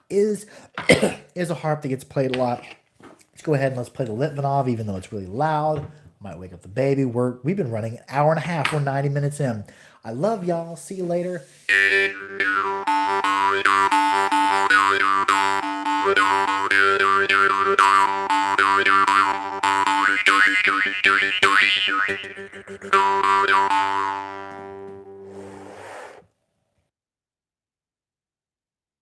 is a harp that gets played a lot. Let's go ahead and let's play the Litvinov, even though it's really loud. Might wake up the baby. We've been running an hour and a half. We're 90 minutes in. I love y'all. See you later.